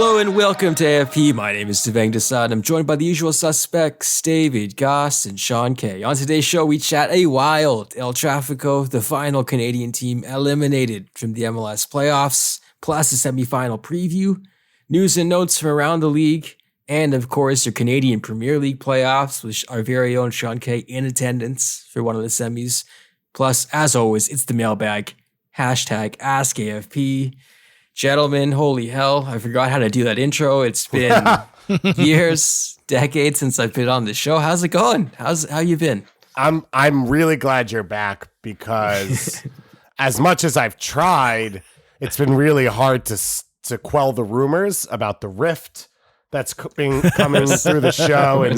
Hello and welcome to AFP. My name is Devang and Sean. I'm joined by the usual suspects, David, Goss, and Sean K. On today's show, we chat a wild El Tráfico, the final Canadian team eliminated from the MLS playoffs, plus a semifinal preview, news and notes from around the league, and of course, the Canadian Premier League playoffs with our very own Sean K in attendance for one of the semis. Plus, as always, it's the mailbag. Hashtag AskAFP. Gentlemen, holy hell, I forgot how to do that intro. It's been years, decades since I've been on the show. How's it going? How you been? I'm really glad you're back because as much as I've tried, it's been really hard to quell the rumors about the rift that's coming through the show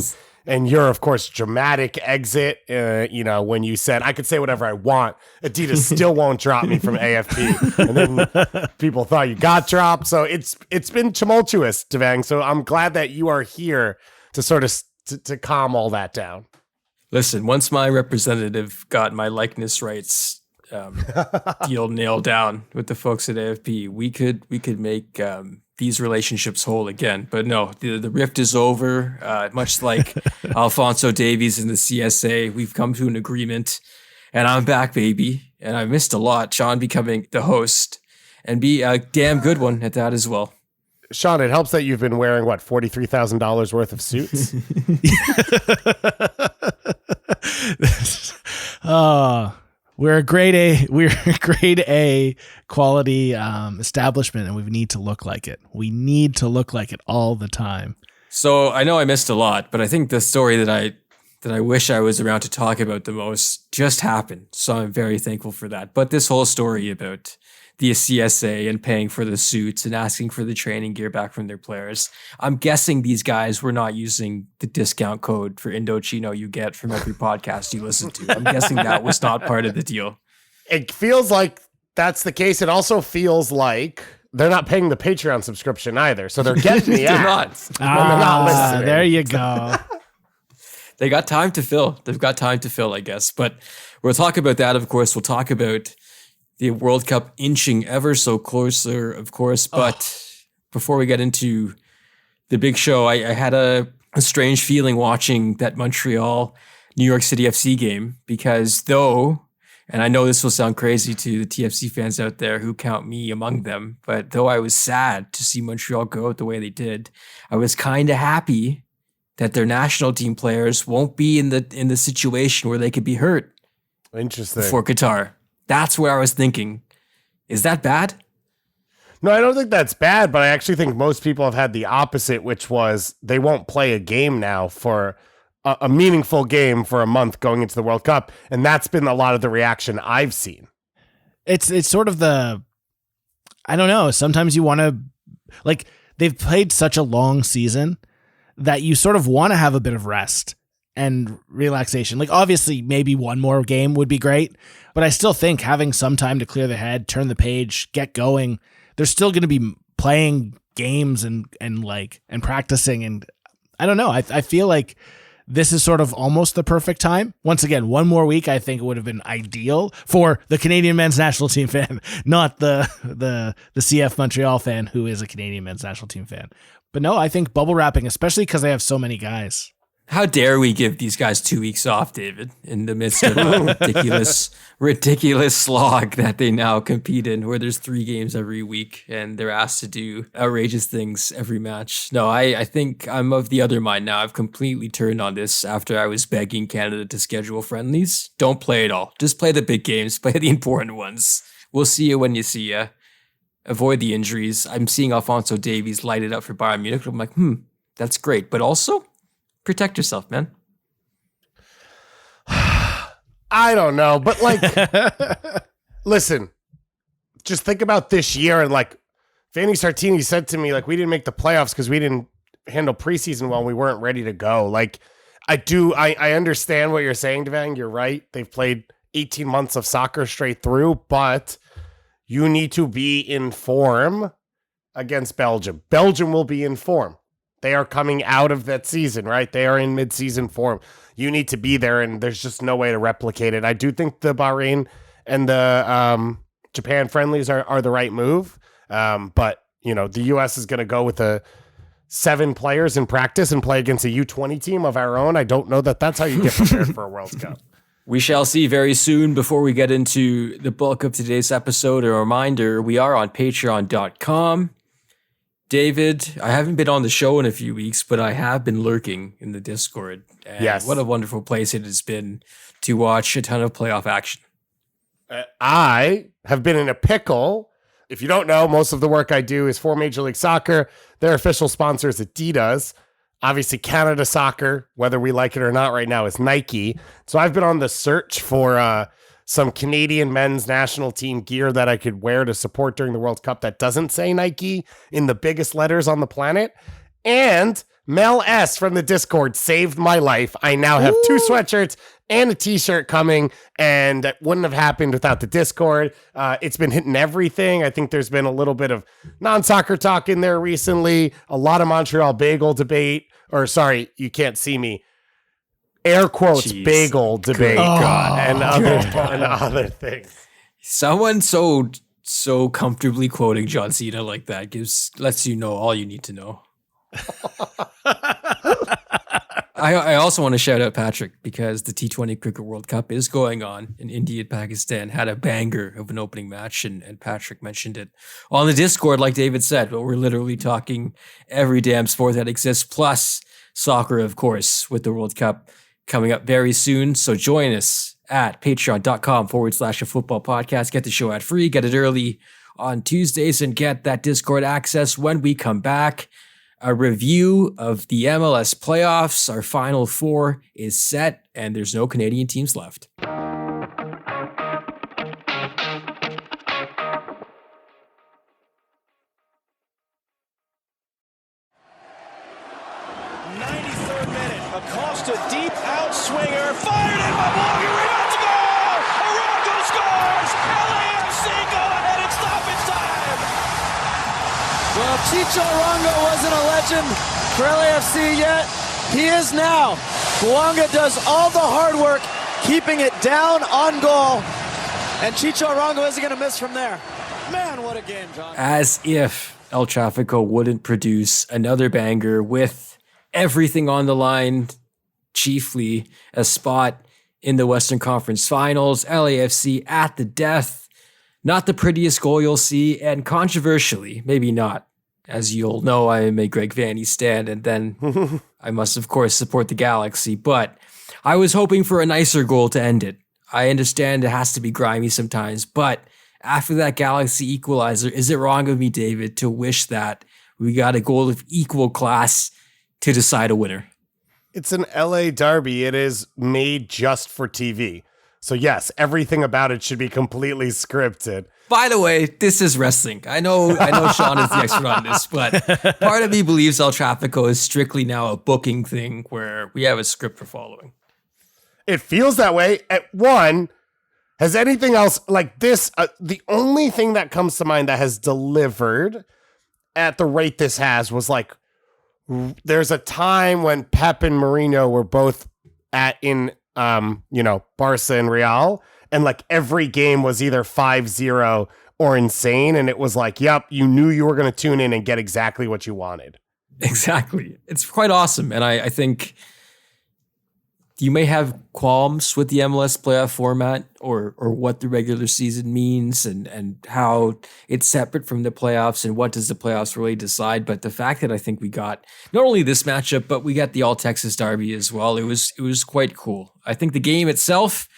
and your, of course, dramatic exit, when you said, I could say whatever I want, Adidas still won't drop me from AFP. And then people thought you got dropped. So it's been tumultuous, Devang. So I'm glad that you are here to sort of to calm all that down. Listen, once my representative got my likeness rights deal nailed down with the folks at AFP, we could make these relationships whole again. But no, the rift is over. Much like Alphonso Davies in the CSA, we've come to an agreement, and I'm back, baby. And I missed a lot. Sean becoming the host, and be a damn good one at that as well. Sean, it helps that you've been wearing $43,000 worth of suits. We're a grade A quality establishment, and we need to look like it. We need to look like it all the time. So I know I missed a lot, but I think the story that I wish I was around to talk about the most just happened. So I'm very thankful for that. But this whole story about the CSA and paying for the suits and asking for the training gear back from their players, I'm guessing these guys were not using the discount code for Indochino you get from every podcast you listen to. I'm guessing that was not part of the deal. It feels like that's the case. It also feels like they're not paying the Patreon subscription either. So they're getting the ads. They're not. They're not listening. There you go. They got time to fill. They've got time to fill, I guess. But we'll talk about that, of course. We'll talk about the World Cup inching ever so closer, of course. But before we get into the big show, I had a strange feeling watching that Montreal New York City FC game, because and I know this will sound crazy to the TFC fans out there who count me among them, but though I was sad to see Montreal go out the way they did, I was kind of happy that their national team players won't be in the situation where they could be hurt. Interesting. For Qatar. That's where I was thinking. Is that bad? No, I don't think that's bad, but I actually think most people have had the opposite, which was they won't play a game now for a meaningful game for a month going into the World Cup. And that's been a lot of the reaction I've seen. It's sort of I don't know. Sometimes you want to, like, they've played such a long season that you sort of want to have a bit of rest and relaxation. Like, obviously, maybe one more game would be great, but I still think having some time to clear the head, turn the page, get going, they're still going to be playing games and practicing. And I don't know. I feel like this is sort of almost the perfect time. Once again, one more week, I think it would have been ideal for the Canadian men's national team fan, not the CF Montreal fan who is a Canadian men's national team fan. But no, I think bubble wrapping, especially because they have so many guys. How dare we give these guys 2 weeks off, David, in the midst of a ridiculous slog that they now compete in, where there's 3 games every week and they're asked to do outrageous things every match. No, I think I'm of the other mind now. I've completely turned on this after I was begging Canada to schedule friendlies. Don't play it all. Just play the big games. Play the important ones. We'll see you when you see you. Avoid the injuries. I'm seeing Alphonso Davies light it up for Bayern Munich. I'm like, that's great. But also, protect yourself, man. I don't know, but listen, just think about this year. And Vanni Sartini said to me, we didn't make the playoffs because we didn't handle preseason well. We weren't ready to go. I understand what you're saying, Devang. You're right. They've played 18 months of soccer straight through, but you need to be in form against Belgium. Belgium will be in form. They are coming out of that season, right? They are in mid-season form. You need to be there, and there's just no way to replicate it. I do think the Bahrain and the Japan friendlies are the right move, but the U.S. is going to go with 7 players in practice and play against a U20 team of our own. I don't know that that's how you get prepared for a World Cup. We shall see very soon. Before we get into the bulk of today's episode, a reminder, we are on patreon.com. David, I haven't been on the show in a few weeks, but I have been lurking in the Discord. And yes. What a wonderful place it has been to watch a ton of playoff action. I have been in a pickle. If you don't know, most of the work I do is for Major League Soccer. Their official sponsor is Adidas. Obviously, Canada Soccer, whether we like it or not right now, is Nike. So I've been on the search for some Canadian men's national team gear that I could wear to support during the World Cup that doesn't say Nike in the biggest letters on the planet. And Mel S from the Discord saved my life. I now have 2 sweatshirts and a t-shirt coming, and that wouldn't have happened without the Discord. It's been hitting everything. I think there's been a little bit of non-soccer talk in there recently, a lot of Montreal bagel debate, or sorry, you can't see me. Air quotes, Jeez. Bagel debate and other things. Someone so comfortably quoting John Cena like that lets you know all you need to know. I also want to shout out Patrick because the T20 Cricket World Cup is going on, and India and Pakistan had a banger of an opening match, and Patrick mentioned it on the Discord, like David said, but we're literally talking every damn sport that exists, plus soccer, of course, with the World Cup coming up very soon. So join us at patreon.com/a football podcast. Get the show ad free, get it early on Tuesdays, and get that Discord access when we come back. A review of the MLS playoffs. Our final 4 is set, and there's no Canadian teams left. 93rd minute, Acosta deep out swinger, fired in by Morgan, rebound to goal! Arango scores! LAFC go ahead and stoppage time! Well, Chicho Arango wasn't a legend for LAFC yet. He is now. Bouanga does all the hard work, keeping it down on goal. And Chicho Arango isn't going to miss from there. Man, what a game, John. As if El Tráfico wouldn't produce another banger with everything on the line, chiefly a spot in the Western Conference Finals, LAFC at the death. Not the prettiest goal you'll see, and controversially, maybe not. As you'll know, I am a Greg Vanney stan, and then I must, of course, support the Galaxy, but I was hoping for a nicer goal to end it. I understand it has to be grimy sometimes, but after that Galaxy equalizer, is it wrong of me, David, to wish that we got a goal of equal class to decide a winner? It's an LA derby. It is made just for TV. So yes, everything about it should be completely scripted. By the way, this is wrestling. I know Sean is the expert on this, but part of me believes El Tráfico is strictly now a booking thing where we have a script for following. It feels that way. At one, has anything else like this? The only thing that comes to mind that has delivered at the rate this has was like, there's a time when Pep and Mourinho were both in Barca and Real, and like every game was either 5-0 or insane, and it was like, yep, you knew you were going to tune in and get exactly what you wanted. Exactly. It's quite awesome, and I think you may have qualms with the MLS playoff format or what the regular season means and how it's separate from the playoffs and what does the playoffs really decide. But the fact that I think we got not only this matchup, but we got the All Texas Derby as well, it was quite cool. I think the game itself,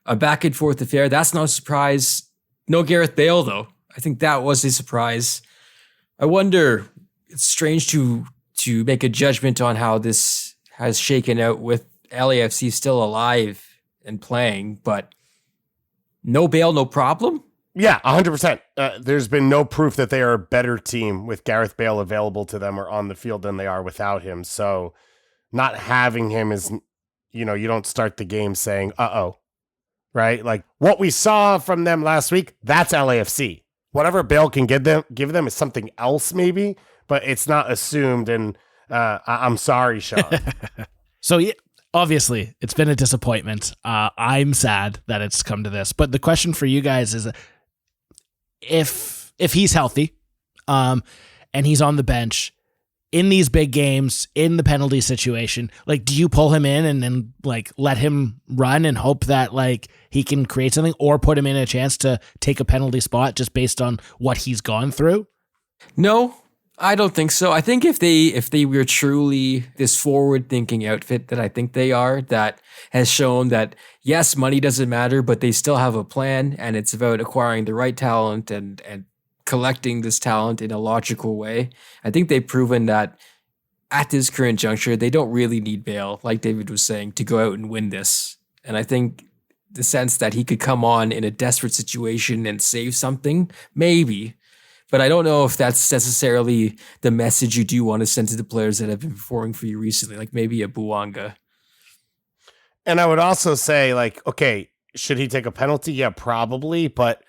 a back and forth affair, that's no surprise. No Gareth Bale, though. I think that was a surprise. I wonder, it's strange to make a judgment on how this has shaken out with LAFC still alive and playing, but no Bale, no problem? Yeah, 100%. There's been no proof that they are a better team with Gareth Bale available to them or on the field than they are without him. So not having him is, you don't start the game saying, uh-oh, right? Like what we saw from them last week, that's LAFC. Whatever Bale can give them is something else maybe, but it's not assumed. And I'm sorry, Sean. So yeah. Obviously, it's been a disappointment. I'm sad that it's come to this. But the question for you guys is, if he's healthy, and he's on the bench in these big games, in the penalty situation, like, do you pull him in and then like let him run and hope that like he can create something, or put him in a chance to take a penalty spot just based on what he's gone through? No, I don't think so. I think if they were truly this forward-thinking outfit that I think they are, that has shown that, yes, money doesn't matter, but they still have a plan, and it's about acquiring the right talent and collecting this talent in a logical way. I think they've proven that at this current juncture, they don't really need Bale, like David was saying, to go out and win this. And I think the sense that he could come on in a desperate situation and save something, maybe. But I don't know if that's necessarily the message you do want to send to the players that have been performing for you recently, like maybe a Bouanga. And I would also say, like, okay, should he take a penalty? Yeah, probably. But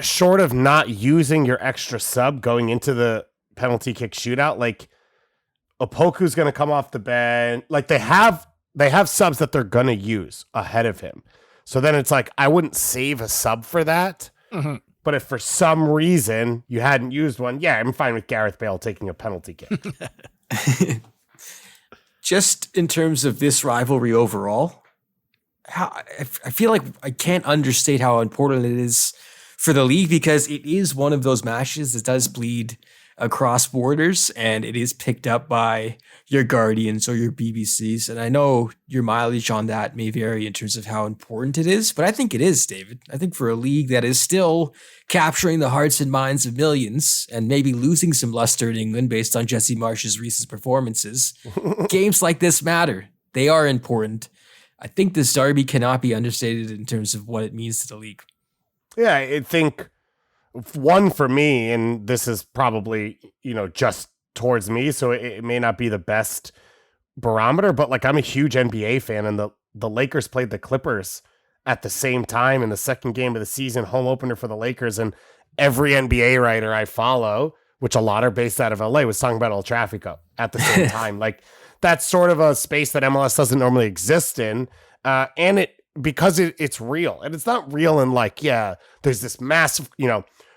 short of not using your extra sub going into the penalty kick shootout, like Opoku's going to come off the bench. Like they have subs that they're going to use ahead of him. So then it's like, I wouldn't save a sub for that. Mm-hmm. But if for some reason you hadn't used one, yeah, I'm fine with Gareth Bale taking a penalty kick. Just in terms of this rivalry overall, I feel like I can't understate how important it is for the league, because it is one of those matches that does bleed across borders, and it is picked up by your Guardians or your BBCs. And I know your mileage on that may vary in terms of how important it is, but I think it is, David. I think for a league that is still capturing the hearts and minds of millions and maybe losing some luster in England based on Jesse Marsh's recent performances, games like this matter. They are important. I think this derby cannot be understated in terms of what it means to the league. Yeah, I think one for me, and this is probably, just towards me, so it may not be the best barometer, but like I'm a huge NBA fan, and the Lakers played the Clippers at the same time in the second game of the season, home opener for the Lakers, and every NBA writer I follow, which a lot are based out of LA, was talking about El Tráfico at the same time. Like that's sort of a space that MLS doesn't normally exist in, and because it's real, and it's not real in like, yeah, there's this massive,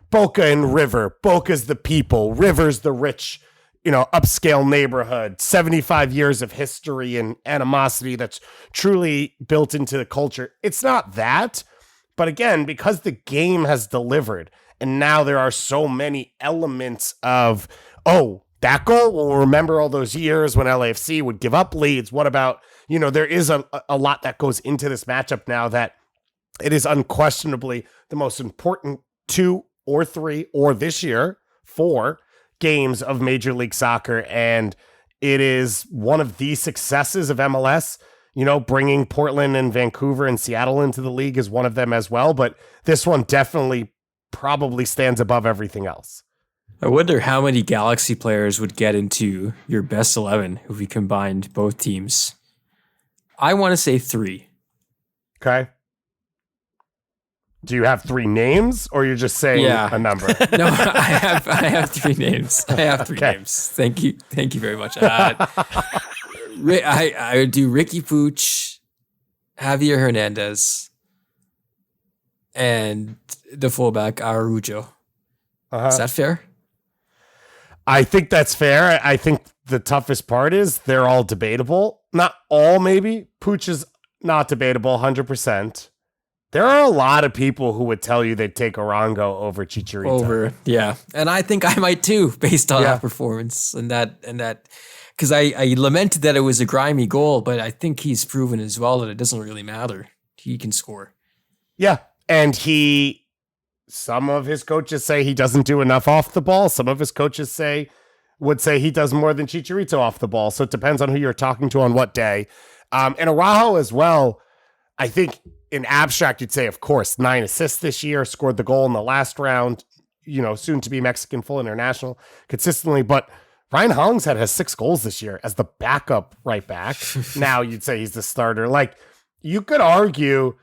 Boca and River. Boca's the people, River's the rich, upscale neighborhood, 75 years of history and animosity that's truly built into the culture. It's not that, but again, because the game has delivered, and now there are so many elements of, that goal, we'll remember all those years when LAFC would give up leads. What about, there is a lot that goes into this matchup now that it is unquestionably the most important 2 or 3 or this year 4 games of Major League Soccer. And it is one of the successes of MLS. Bringing Portland and Vancouver and Seattle into the league is one of them as well. But this one definitely probably stands above everything else. I wonder how many Galaxy players would get into your best 11 if we combined both teams. I want to say 3. Okay. Do you have 3 names, or you're just saying a number? No, I have 3 names. I have 3 names. Thank you very much. I would do Ricky Puig, Javier Hernandez, and the fullback Araujo. Is that fair? I think that's fair. I think the toughest part is they're all debatable. Not all, maybe. Puig is not debatable, 100%. There are a lot of people who would tell you they'd take Arango over Chicharito. Yeah. And I think I might too, based on that performance and that, because I lamented that it was a grimy goal, but I think he's proven as well that it doesn't really matter. He can score. Yeah. And some of his coaches say he doesn't do enough off the ball. Some of his coaches would say he does more than Chicharito off the ball. So it depends on who you're talking to on what day. And Araujo as well, I think in abstract, you'd say, of course, 9 assists this year, scored the goal in the last round, soon to be Mexican full international consistently. But Ryan Hollingshead has 6 goals this year as the backup right back. Now you'd say he's the starter. Like, you could argue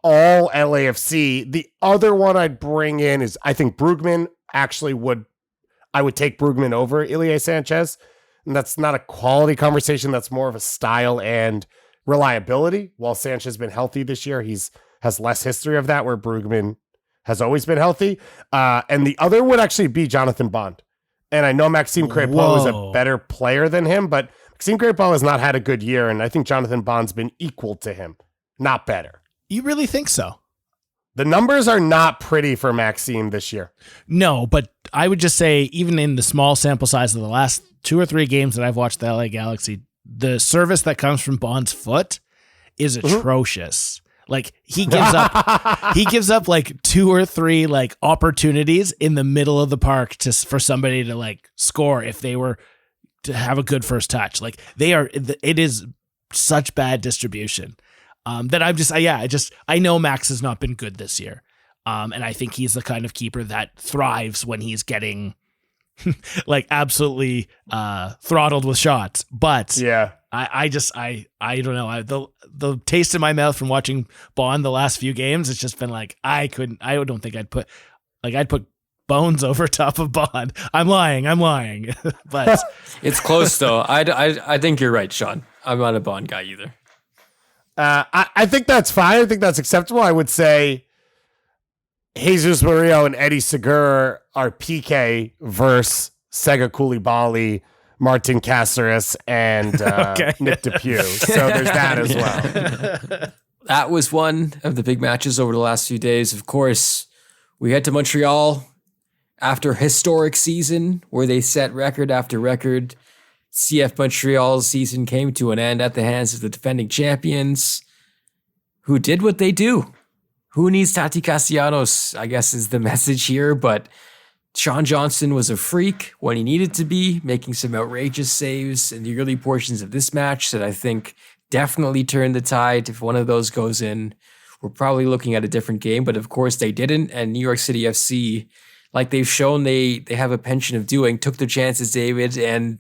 all LAFC. The other one I'd bring in is, I think Brugman I would take Brugman over Ilie Sanchez. And that's not a quality conversation. That's more of a style and reliability. While Sanchez has been healthy this year, has less history of that, where Brugman has always been healthy. And the other would actually be Jonathan Bond. And I know Maxime Crépeau is a better player than him, but Maxime Crépeau has not had a good year, and I think Jonathan Bond's been equal to him, not better. You really think so? The numbers are not pretty for Maxime this year. No, but I would just say, even in the small sample size of the last 2 or 3 games that I've watched the LA Galaxy, the service that comes from Bond's foot is atrocious. Like he gives up like 2 or 3 like opportunities in the middle of the park for somebody to like score if they were to have a good first touch. Like it is such bad distribution that I know Max has not been good this year. And I think he's the kind of keeper that thrives when he's getting like absolutely throttled with shots. But yeah, I don't know. The taste in my mouth from watching Bond the last few games, it's just been like, I don't think I'd put Bones over top of Bond. I'm lying. But it's close though. I think you're right, Sean. I'm not a Bond guy either. I think that's fine. I think that's acceptable. I would say Jesus Murillo and Eddie Segur are PK versus Sega Coulibaly, Martin Caceres, and Nick DePuy. So there's that as well. That was one of the big matches over the last few days. Of course, we head to Montreal after a historic season where they set record after record. CF Montreal's season came to an end at the hands of the defending champions, who did what they do. Who needs Tati Castellanos, I guess is the message here, but Sean Johnson was a freak when he needed to be, making some outrageous saves in the early portions of this match that I think definitely turned the tide. If one of those goes in, we're probably looking at a different game, but of course they didn't, and New York City FC, like they've shown they have a penchant of doing, took their chances, David, and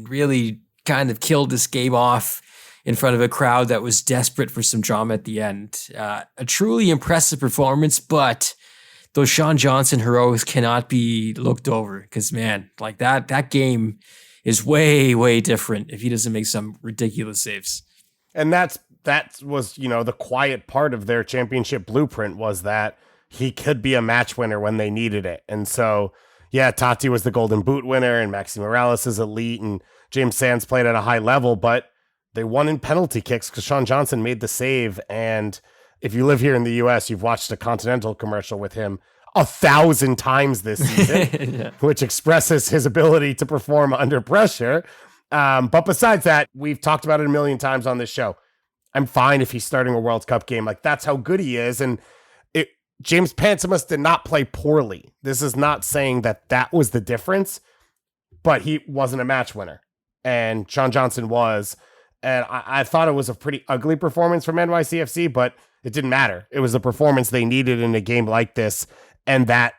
really kind of killed this game off in front of a crowd that was desperate for some drama at the end. A truly impressive performance, but those Sean Johnson heroics cannot be looked over because, man, like that game is way, way different if he doesn't make some ridiculous saves. And that was, the quiet part of their championship blueprint was that he could be a match winner when they needed it. And so, yeah, Tati was the Golden Boot winner, and Maxi Morales is elite, and James Sands played at a high level, but they won in penalty kicks because Sean Johnson made the save. And if you live here in the U.S., you've watched a Continental commercial with him 1,000 times this season, yeah, which expresses his ability to perform under pressure. But besides that, we've talked about it a million times on this show. I'm fine if he's starting a World Cup game. Like, that's how good he is. And James Pansimus did not play poorly. This is not saying that was the difference, but he wasn't a match winner. And Sean Johnson was. And I thought it was a pretty ugly performance from NYCFC, but it didn't matter. It was the performance they needed in a game like this. And that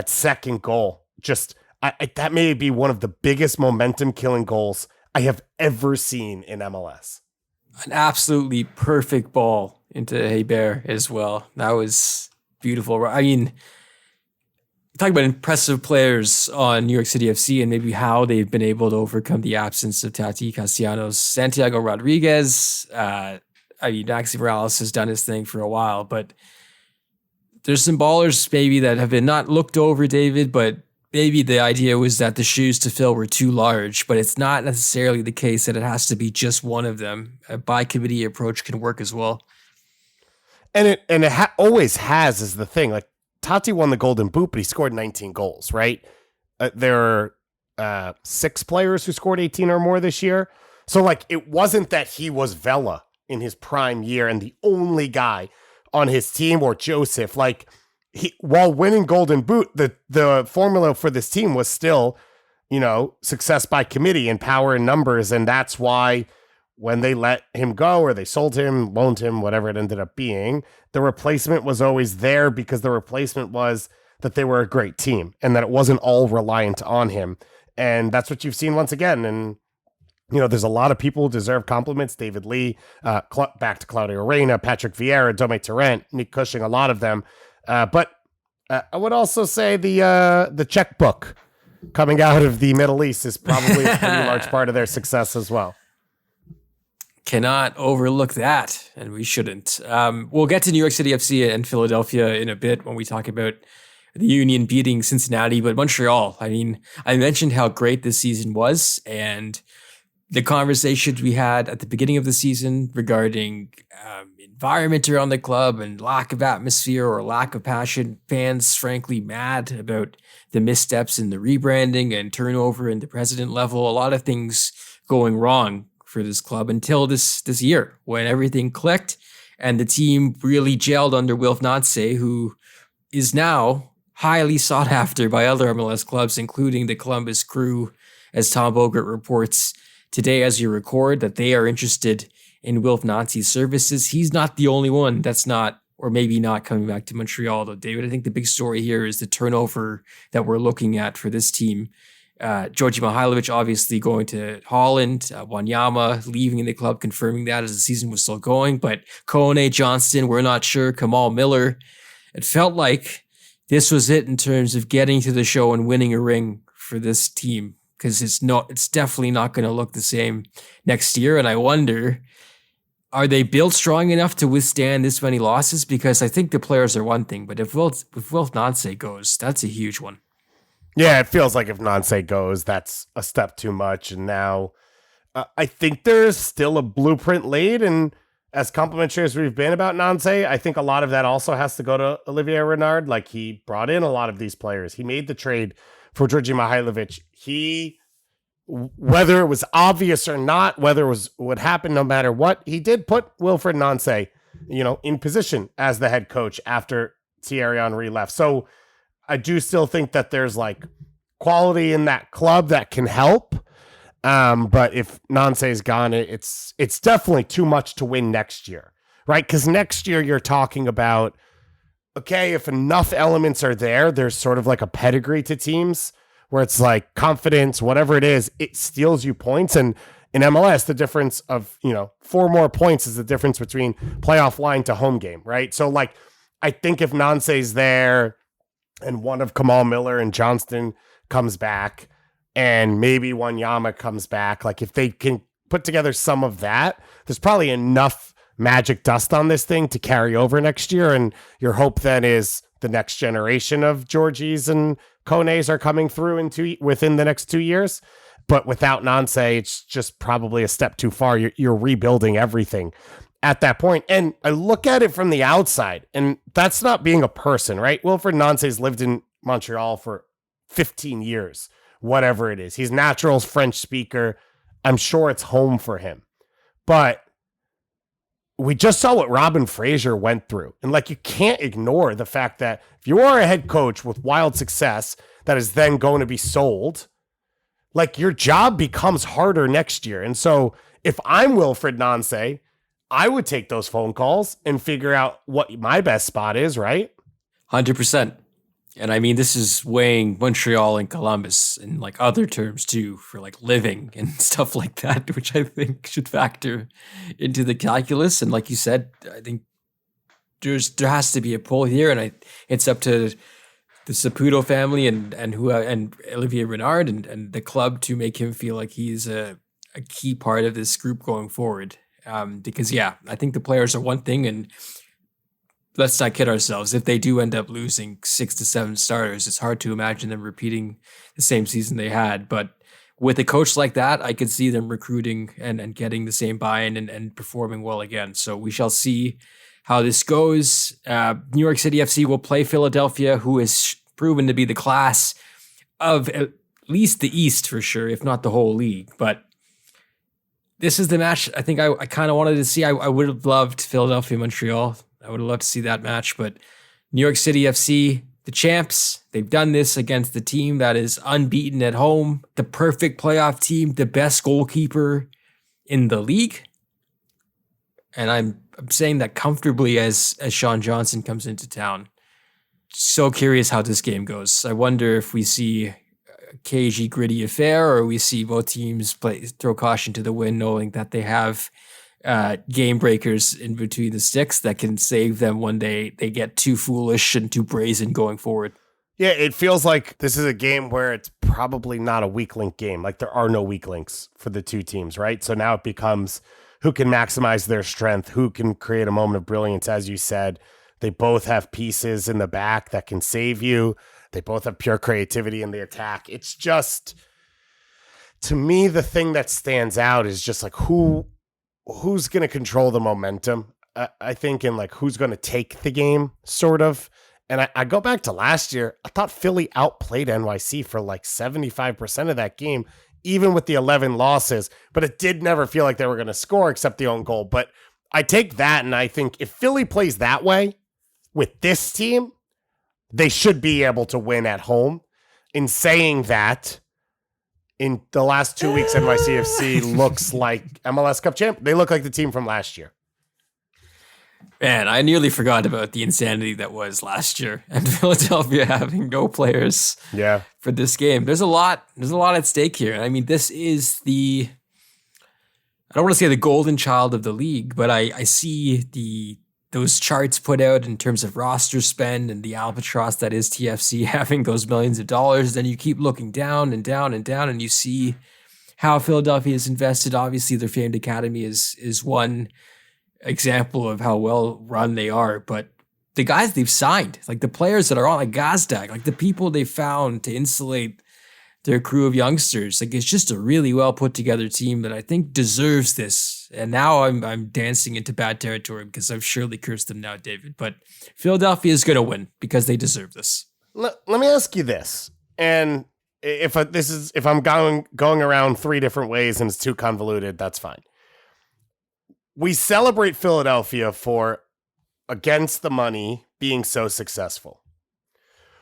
second goal, that may be one of the biggest momentum-killing goals I have ever seen in MLS. An absolutely perfect ball into Bekker as well. That was beautiful. I mean, talking about impressive players on New York City FC and maybe how they've been able to overcome the absence of Tati Castellanos. Santiago Rodriguez, Maxi Morales has done his thing for a while, but there's some ballers maybe that have been not looked over, David, but maybe the idea was that the shoes to fill were too large, but it's not necessarily the case that it has to be just one of them. A by-committee approach can work as well. And it always has is the thing. Like, Tati won the Golden Boot, but he scored 19 goals, right? There are 6 players who scored 18 or more this year. So, like, it wasn't that he was Vela in his prime year and the only guy on his team, or Joseph. Like, while winning Golden Boot, the formula for this team was still, success by committee and power in numbers. And that's why when they let him go or they sold him, loaned him, whatever it ended up being, the replacement was always there because the replacement was that they were a great team and that it wasn't all reliant on him. And that's what you've seen once again. And, there's a lot of people who deserve compliments. David Lee, back to Claudio Reyna, Patrick Vieira, Dome Tarrant, Nick Cushing, a lot of them. But I would also say the checkbook coming out of the Middle East is probably a pretty large part of their success as well. Cannot overlook that, and we shouldn't. We'll get to New York City FC and Philadelphia in a bit when we talk about the Union beating Cincinnati, but Montreal. I mean, I mentioned how great this season was, and the conversations we had at the beginning of the season regarding environment around the club and lack of atmosphere or lack of passion, fans frankly mad about the missteps in the rebranding and turnover in the president level, a lot of things going wrong for this club until this year when everything clicked and the team really gelled under Wilf Nancy, who is now highly sought after by other MLS clubs, including the Columbus Crew, as Tom Bogert reports today as you record that they are interested in Wilf Nancy's services. He's not the only one that's not, or maybe not, coming back to Montreal, though, David. I think the big story here is the turnover that we're looking at for this team. Georgi Mihailovic obviously going to Holland, Wanyama leaving the club, confirming that as the season was still going, but Kone, Johnston, we're not sure, Kamal Miller. It felt like this was it in terms of getting to the show and winning a ring for this team, because it's definitely not going to look the same next year. And I wonder, are they built strong enough to withstand this many losses? Because I think the players are one thing, but if Wilf Nancy goes, that's a huge one. Yeah, it feels like if Nancy goes, that's a step too much. And now I think there's still a blueprint laid. And as complimentary as we've been about Nancy, I think a lot of that also has to go to Olivier Renard. Like, he brought in a lot of these players. He made the trade for Georgi Mihailovic. Whether it was obvious or not, whether it was what happened, no matter what, he did put Wilfried Nancy, in position as the head coach after Thierry Henry left. So I do still think that there's like quality in that club that can help. But if Nancy's gone, it's definitely too much to win next year, right? Because next year you're talking about, okay, if enough elements are there, there's sort of like a pedigree to teams where it's like confidence, whatever it is, it steals you points. And in MLS, the difference of, 4 more points is the difference between playoff line to home game, right? So like, I think if Nancy's there and one of Kamal Miller and Johnston comes back and maybe Wanyama comes back, like if they can put together some of that, there's probably enough magic dust on this thing to carry over next year. And your hope then is the next generation of Georgies and Kones are coming through within the next 2 years. But without Nancy, it's just probably a step too far. You're rebuilding everything at that point. And I look at it from the outside, and that's not being a person, right? Wilfried Nancy's lived in Montreal for 15 years, whatever it is. He's natural French speaker. I'm sure it's home for him. But we just saw what Robin Fraser went through. And like, you can't ignore the fact that if you are a head coach with wild success that is then going to be sold, like, your job becomes harder next year. And so if I'm Wilfried Nancy, I would take those phone calls and figure out what my best spot is, right? 100%. And I mean, this is weighing Montreal and Columbus in like other terms too, for like living and stuff like that, which I think should factor into the calculus. And like you said, I think there has to be a pull here, and it's up to the Saputo family and Olivier Renard and the club to make him feel like he's a key part of this group going forward. Because I think the players are one thing, and let's not kid ourselves. If they do end up losing 6 to 7 starters, it's hard to imagine them repeating the same season they had. But with a coach like that, I could see them recruiting and getting the same buy-in and performing well again. So we shall see how this goes. New York City FC will play Philadelphia, who is proven to be the class of at least the East for sure, if not the whole league. But this is the match I think I kind of wanted to see. I would have loved Philadelphia-Montreal. I would have loved to see that match, but New York City FC, the champs, they've done this against the team that is unbeaten at home, the perfect playoff team, the best goalkeeper in the league. And I'm saying that comfortably as Sean Johnson comes into town. So curious how this game goes. I wonder if we see a cagey, gritty affair, or we see both teams throw caution to the wind, knowing that they have game breakers in between the sticks that can save them when they get too foolish and too brazen going forward. Yeah, it feels like this is a game where it's probably not a weak link game. Like, there are no weak links for the two teams, right? So now it becomes who can maximize their strength, who can create a moment of brilliance, as you said. They both have pieces in the back that can save you. They both have pure creativity in the attack. It's just, to me, the thing that stands out is just like who's going to control the momentum, I think, and like who's going to take the game, sort of. And I go back to last year. I thought Philly outplayed NYC for like 75% of that game, even with the 11 losses. But it did never feel like they were going to score except the own goal. But I take that, and I think if Philly plays that way with this team, they should be able to win at home. In saying that, in the last 2 weeks, NYCFC looks like MLS Cup champ. They look like the team from last year. Man, I nearly forgot about the insanity that was last year and Philadelphia having no players for this game. There's a lot at stake here. And I mean, this is I don't want to say the golden child of the league, but I see those charts put out in terms of roster spend and the albatross that is TFC having those millions of dollars. Then you keep looking down and down and down, and you see how Philadelphia is invested. Obviously, their famed academy is one example of how well run they are, but the guys they've signed, like the players that are on, like Gazdag, like the people they found to insulate their crew of youngsters, like it's just a really well put together team that I think deserves this. And now I'm dancing into bad territory because I've surely cursed them now, David. But Philadelphia is going to win because they deserve this. Let me ask you this, and if I'm going around three different ways and it's too convoluted, that's fine. We celebrate Philadelphia for against the money being so successful.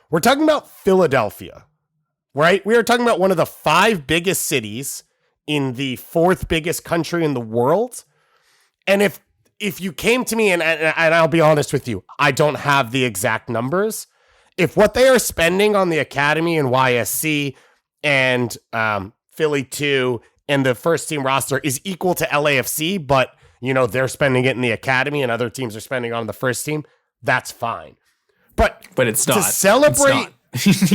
We're talking about Philadelphia, right? We are talking about one of the 5 biggest cities in the 4th biggest country in the world. And if you came to me, and I'll be honest with you, I don't have the exact numbers. If what they are spending on the academy and YSC and Philly 2 and the first team roster is equal to LAFC, but they're spending it in the academy and other teams are spending on the first team, that's fine. But it's not. To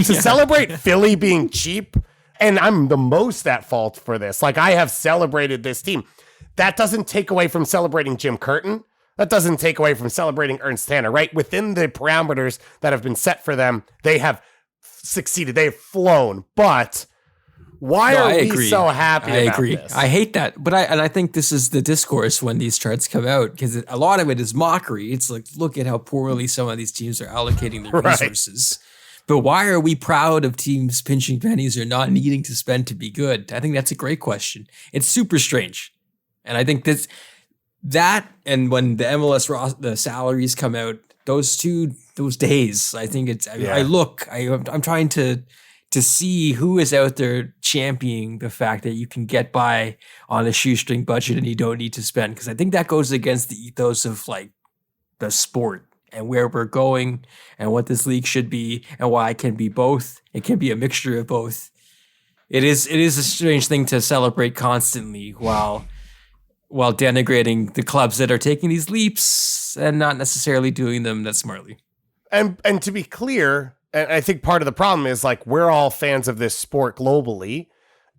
celebrate Philly being cheap, and I'm the most at fault for this. Like, I have celebrated this team. That doesn't take away from celebrating Jim Curtin. That doesn't take away from celebrating Ernst Tanner, right? Within the parameters that have been set for them, they have succeeded. They have flown. But why are we so happy about this? I hate that. But I think this is the discourse when these charts come out, because a lot of it is mockery. It's like, look at how poorly some of these teams are allocating their resources. But why are we proud of teams pinching pennies or not needing to spend to be good? I think that's a great question. It's super strange. And I think that and when the MLS the salaries come out, those days, I think it's, I'm trying to see who is out there championing the fact that you can get by on a shoestring budget and you don't need to spend. Because I think that goes against the ethos of like the sport and where we're going and what this league should be and why it can be both. It can be a mixture of both. It is a strange thing to celebrate constantly while denigrating the clubs that are taking these leaps and not necessarily doing them that smartly. And to be clear, and I think part of the problem is like we're all fans of this sport globally.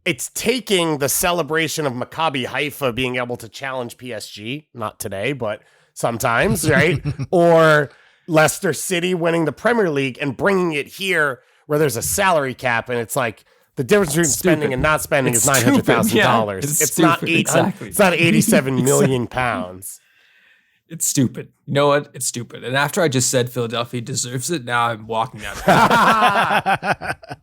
It's taking the celebration of Maccabi Haifa being able to challenge PSG, not today, but sometimes, right? Or Leicester City winning the Premier League and bringing it here where there's a salary cap, and it's like the difference between spending and not spending is $900,000. It's not It's not 87 million pounds. It's stupid. You know what? It's stupid. And after I just said Philadelphia deserves it, now I'm walking out of it.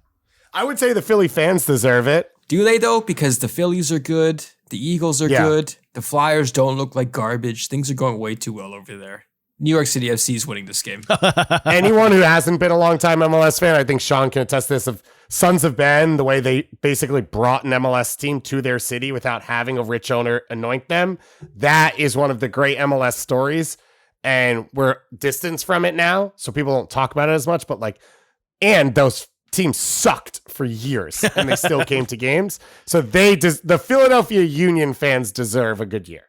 I would say the Philly fans deserve it. Do they though? Because the Phillies are good. The Eagles are good. The Flyers don't look like garbage. Things are going way too well over there. New York City FC is winning this game. Anyone who hasn't been a long-time MLS fan, I think Sean can attest this, of Sons of Ben, the way they basically brought an MLS team to their city without having a rich owner anoint them. That is one of the great MLS stories. And we're distanced from it now, so people don't talk about it as much. But and those teams sucked for years, and they still came to games. So the Philadelphia Union fans deserve a good year.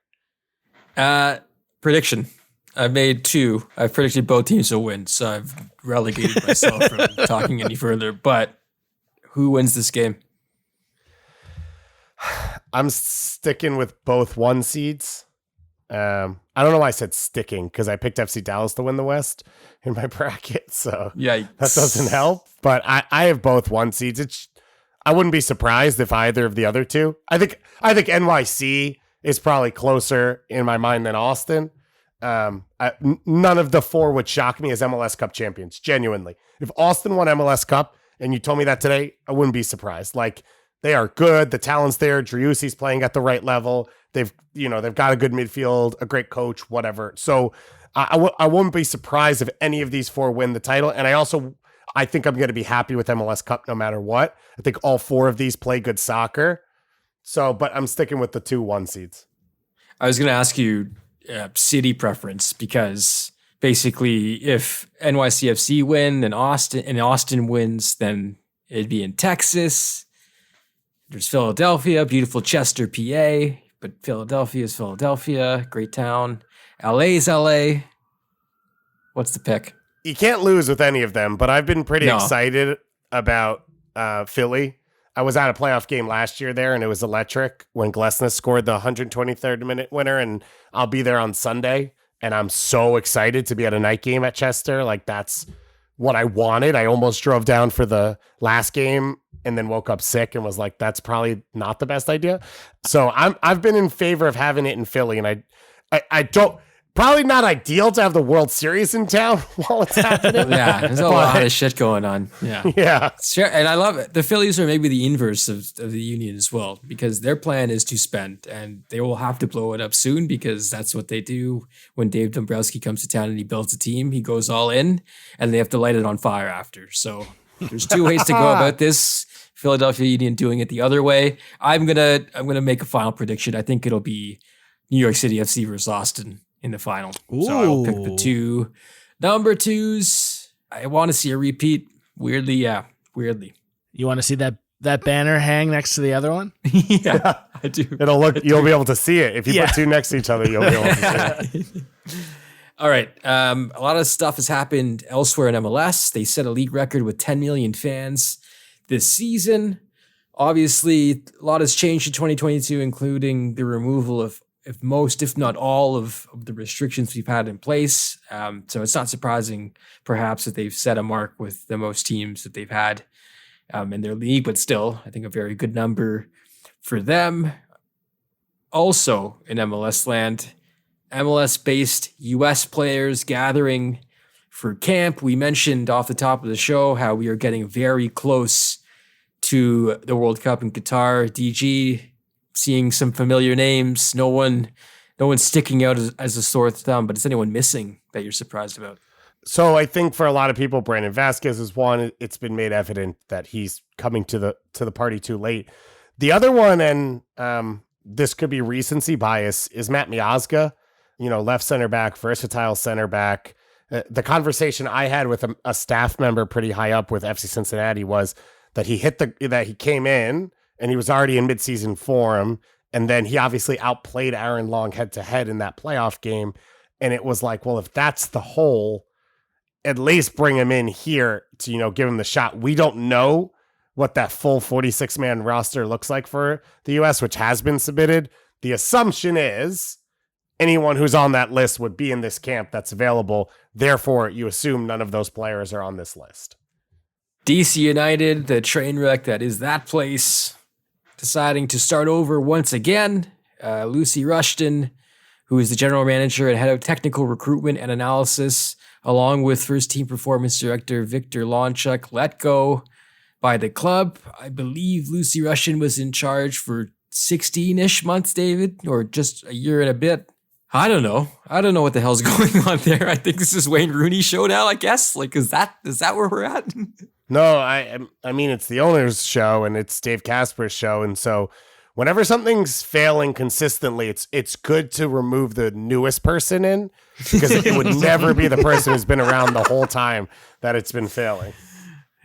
Prediction. I've made 2. I've predicted both teams will win, so I've relegated myself from talking any further. But who wins this game? I'm sticking with both 1 seeds. I don't know why I said sticking, because I picked FC Dallas to win the West in my bracket, so Yikes. that doesn't help. But I have both 1 seeds. I wouldn't be surprised if either of the other two. I think NYC is probably closer in my mind than Austin. None of the 4 would shock me as MLS Cup champions, genuinely. If Austin won MLS Cup and you told me that today, I wouldn't be surprised. Like, they are good. The talent's there. Driussi's playing at the right level. They've got a good midfield, a great coach, whatever. So I wouldn't be surprised if any of these 4 win the title. And I think I'm going to be happy with MLS Cup no matter what. I think all 4 of these play good soccer. So, but I'm sticking with the 2 1 seeds. I was going to ask you city preference, because basically if NYCFC win and Austin wins, then it'd be in Texas. There's Philadelphia, beautiful Chester, PA, but Philadelphia is Philadelphia, great town. LA is LA. What's the pick? You can't lose with any of them, but I've been pretty excited about Philly. I was at a playoff game last year there, and it was electric when Glesnes scored the 123rd minute winner, and I'll be there on Sunday, and I'm so excited to be at a night game at Chester. Like, that's what I wanted. I almost drove down for the last game and then woke up sick and was like, that's probably not the best idea. So I've been in favor of having it in Philly, and I don't. Probably not ideal to have the World Series in town while it's happening. Yeah, there's a lot of shit going on. Yeah. Yeah. Sure. And I love it. The Phillies are maybe the inverse of the Union as well, because their plan is to spend, and they will have to blow it up soon, because that's what they do when Dave Dombrowski comes to town and he builds a team. He goes all in, and they have to light it on fire after. So there's 2 ways to go about this. Philadelphia Union doing it the other way. I'm gonna make a final prediction. I think it'll be New York City FC versus Austin in the final. So I will pick the 2 number 2s. I want to see a repeat. Weirdly. You want to see that banner hang next to the other one? Yeah, I do. You'll be able to see it. If you put 2 next to each other, you'll be able to see it. All right. A lot of stuff has happened elsewhere in MLS. They set a league record with 10 million fans this season. Obviously, a lot has changed in 2022, including the removal of most, if not all, of the restrictions we've had in place. So it's not surprising, perhaps, that they've set a mark with the most teams that they've had in their league, but still, I think a very good number for them. Also in MLS land, MLS-based U.S. players gathering for camp. We mentioned off the top of the show how we are getting very close to the World Cup in Qatar. DG, seeing some familiar names. No one's sticking out as a sore thumb, but is anyone missing that you're surprised about? So I think for a lot of people, Brandon Vasquez is one. It's been made evident that he's coming to the party too late. The other one, and this could be recency bias, is Matt Miazga, left center back, versatile center back. The conversation I had with a staff member pretty high up with FC Cincinnati was that he came in and he was already in midseason form. And then he obviously outplayed Aaron Long head to head in that playoff game. And it was like, well, if that's the whole, at least bring him in here to, give him the shot. We don't know what that full 46-man roster looks like for the U.S., which has been submitted. The assumption is anyone who's on that list would be in this camp that's available. Therefore, you assume none of those players are on this list. DC United, the train wreck that is that place, deciding to start over once again. Lucy Rushton, who is the general manager and head of technical recruitment and analysis, along with first team performance director Victor Lonchuk, let go by the club. I believe Lucy Rushton was in charge for 16-ish months, David, or just a year and a bit. I don't know what the hell's going on there. I think this is Wayne Rooney's show now, I guess. Like, is that where we're at? No, I mean, it's the owner's show and it's Dave Casper's show. And so whenever something's failing consistently, it's good to remove the newest person in, because it would never be the person who's been around the whole time that it's been failing.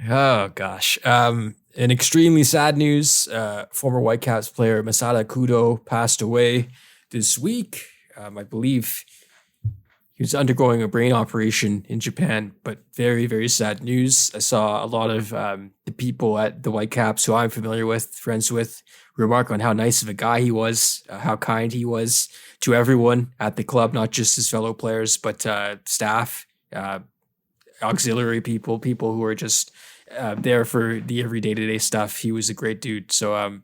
Oh, gosh. In extremely sad news, former Whitecaps player Masada Kudo passed away this week. I believe he was undergoing a brain operation in Japan, but very, very sad news. I saw a lot of the people at the Whitecaps who I'm familiar with, friends with, remark on how nice of a guy he was, how kind he was to everyone at the club, not just his fellow players, but staff, auxiliary people who are just there for the every day-to-day stuff. He was a great dude. So, I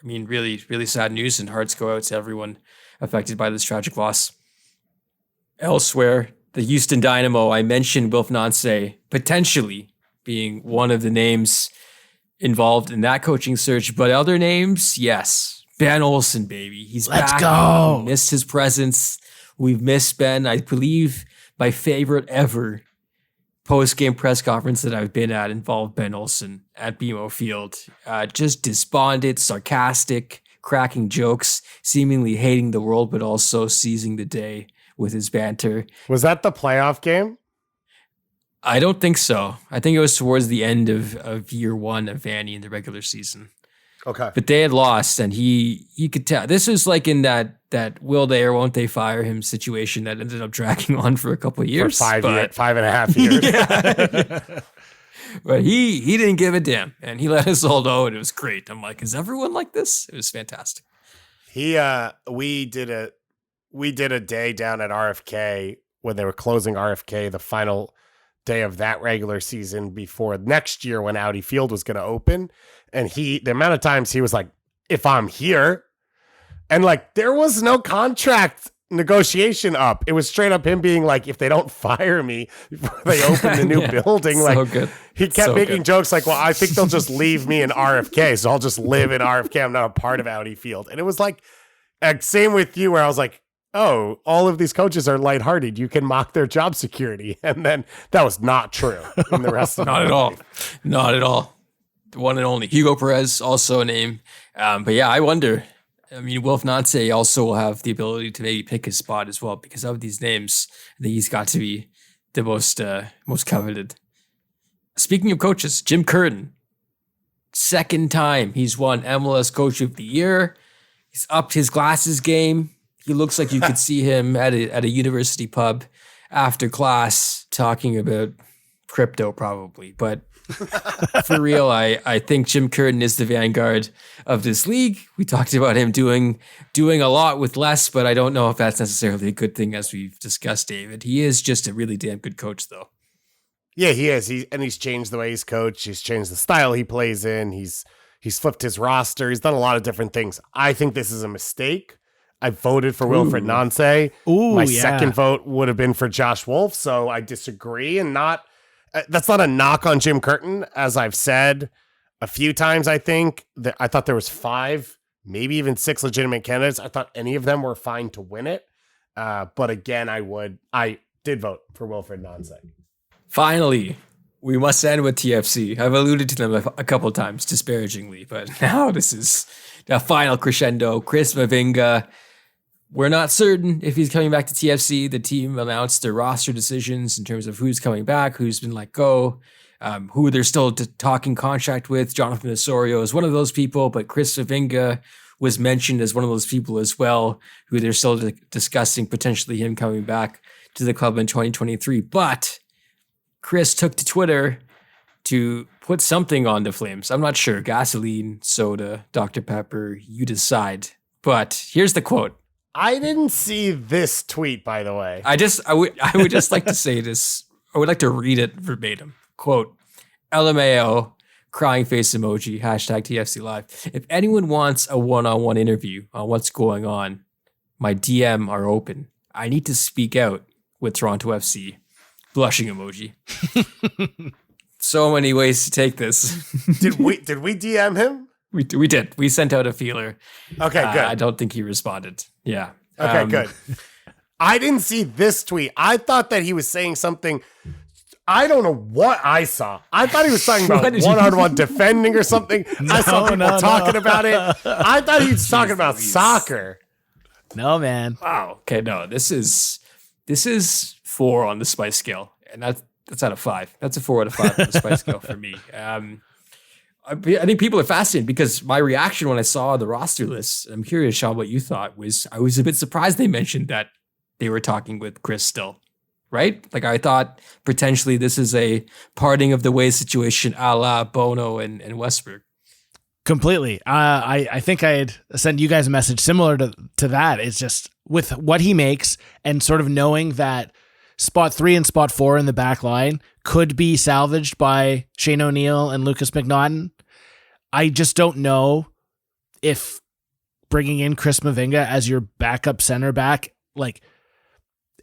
mean, really, really sad news, and hearts go out to everyone affected by this tragic loss. Elsewhere, the Houston Dynamo, I mentioned Wilf Nancy potentially being one of the names involved in that coaching search, but other names, yes. Ben Olsen, baby. He's Let's back. go. We missed his presence. We've missed Ben. I believe my favorite ever post-game press conference that I've been at involved Ben Olsen at BMO Field. Just despondent, sarcastic, cracking jokes, seemingly hating the world, but also seizing the day with his banter. Was that the playoff game? I don't think so. I think it was towards the end of year one of Vanny in the regular season. Okay. But they had lost, and he could tell. This was like in that will they or won't they fire him situation that ended up dragging on for a couple of years. For 5.5 years. Yeah. But he didn't give a damn, and he let us all know, and it was great. I'm like, is everyone like this? It was fantastic. We did a day down at RFK when they were closing RFK, the final day of that regular season before next year when Audi Field was going to open. And the amount of times he was like, if I'm here, and like, there was no contract negotiation up. It was straight up him being like, if they don't fire me before they open the new building, like, so good. He kept So making good. jokes like, well, I think they'll just leave me in RFK. So I'll just live in RFK. I'm not a part of Audi Field. And it was like, same with you, where I was like, oh, all of these coaches are lighthearted. You can mock their job security. And then that was not true in the rest of Not at all. Not at all. The one and only. Hugo Perez, also a name. But yeah, I wonder. I mean, Wilf Nancy also will have the ability to maybe pick his spot as well because of these names. I think he's got to be the most coveted. Speaking of coaches, Jim Curtin. Second time he's won MLS Coach of the Year. He's upped his glasses game. He looks like you could see him at a university pub after class talking about crypto probably. But for real, I think Jim Curtin is the vanguard of this league. We talked about him doing a lot with less, but I don't know if that's necessarily a good thing as we've discussed, David. He is just a really damn good coach though. Yeah, he is. He's changed the way he's coached. He's changed the style he plays in. He's flipped his roster. He's done a lot of different things. I think this is a mistake. I voted for Wilfried Nancy. My second vote would have been for Josh Wolf. So I disagree, and that's not a knock on Jim Curtin. As I've said a few times, I think that I thought there was 5, maybe even 6 legitimate candidates. I thought any of them were fine to win it. But again, I did vote for Wilfried Nancy. Finally, we must end with TFC. I've alluded to them a couple times disparagingly, but now this is the final crescendo. Chris Mavinga. We're not certain if he's coming back to TFC. The team announced their roster decisions in terms of who's coming back, who's been let go, who they're still talking contract with. Jonathan Osorio is one of those people, but Chris Mavinga was mentioned as one of those people as well, who they're still discussing potentially him coming back to the club in 2023. But Chris took to Twitter to put something on the Flames. I'm not sure. Gasoline, soda, Dr. Pepper, you decide. But here's the quote. I didn't see this tweet, by the way. I would just like to say this. I would like to read it verbatim. Quote, LMAO, crying face emoji, hashtag TFC Live. If anyone wants a one-on-one interview on what's going on, my DM are open. I need to speak out with Toronto FC. Blushing emoji. So many ways to take this. Did we DM him? We did. We sent out a feeler. Okay, good. I don't think he responded. Yeah. Okay, good. I didn't see this tweet. I thought that he was saying something. I don't know what I saw. I thought he was talking about one-on-one defending or something. I saw people talking about it. I thought he was talking about soccer. No, man. Wow. Okay, no. This is 4 on the spice scale, and that's out of 5. That's a 4 out of 5 on the spice scale for me. I think people are fascinated because my reaction when I saw the roster list, I'm curious, Sean, what you thought was I was a bit surprised they mentioned that they were talking with Chris still, right? Like I thought potentially this is a parting of the ways situation a la Bono and Westberg. Completely. I think I had sent you guys a message similar to that. It's just with what he makes and sort of knowing that spot 3 and spot 4 in the back line could be salvaged by Shane O'Neill and Lucas McNaughton. I just don't know if bringing in Chris Mavinga as your backup center back, like,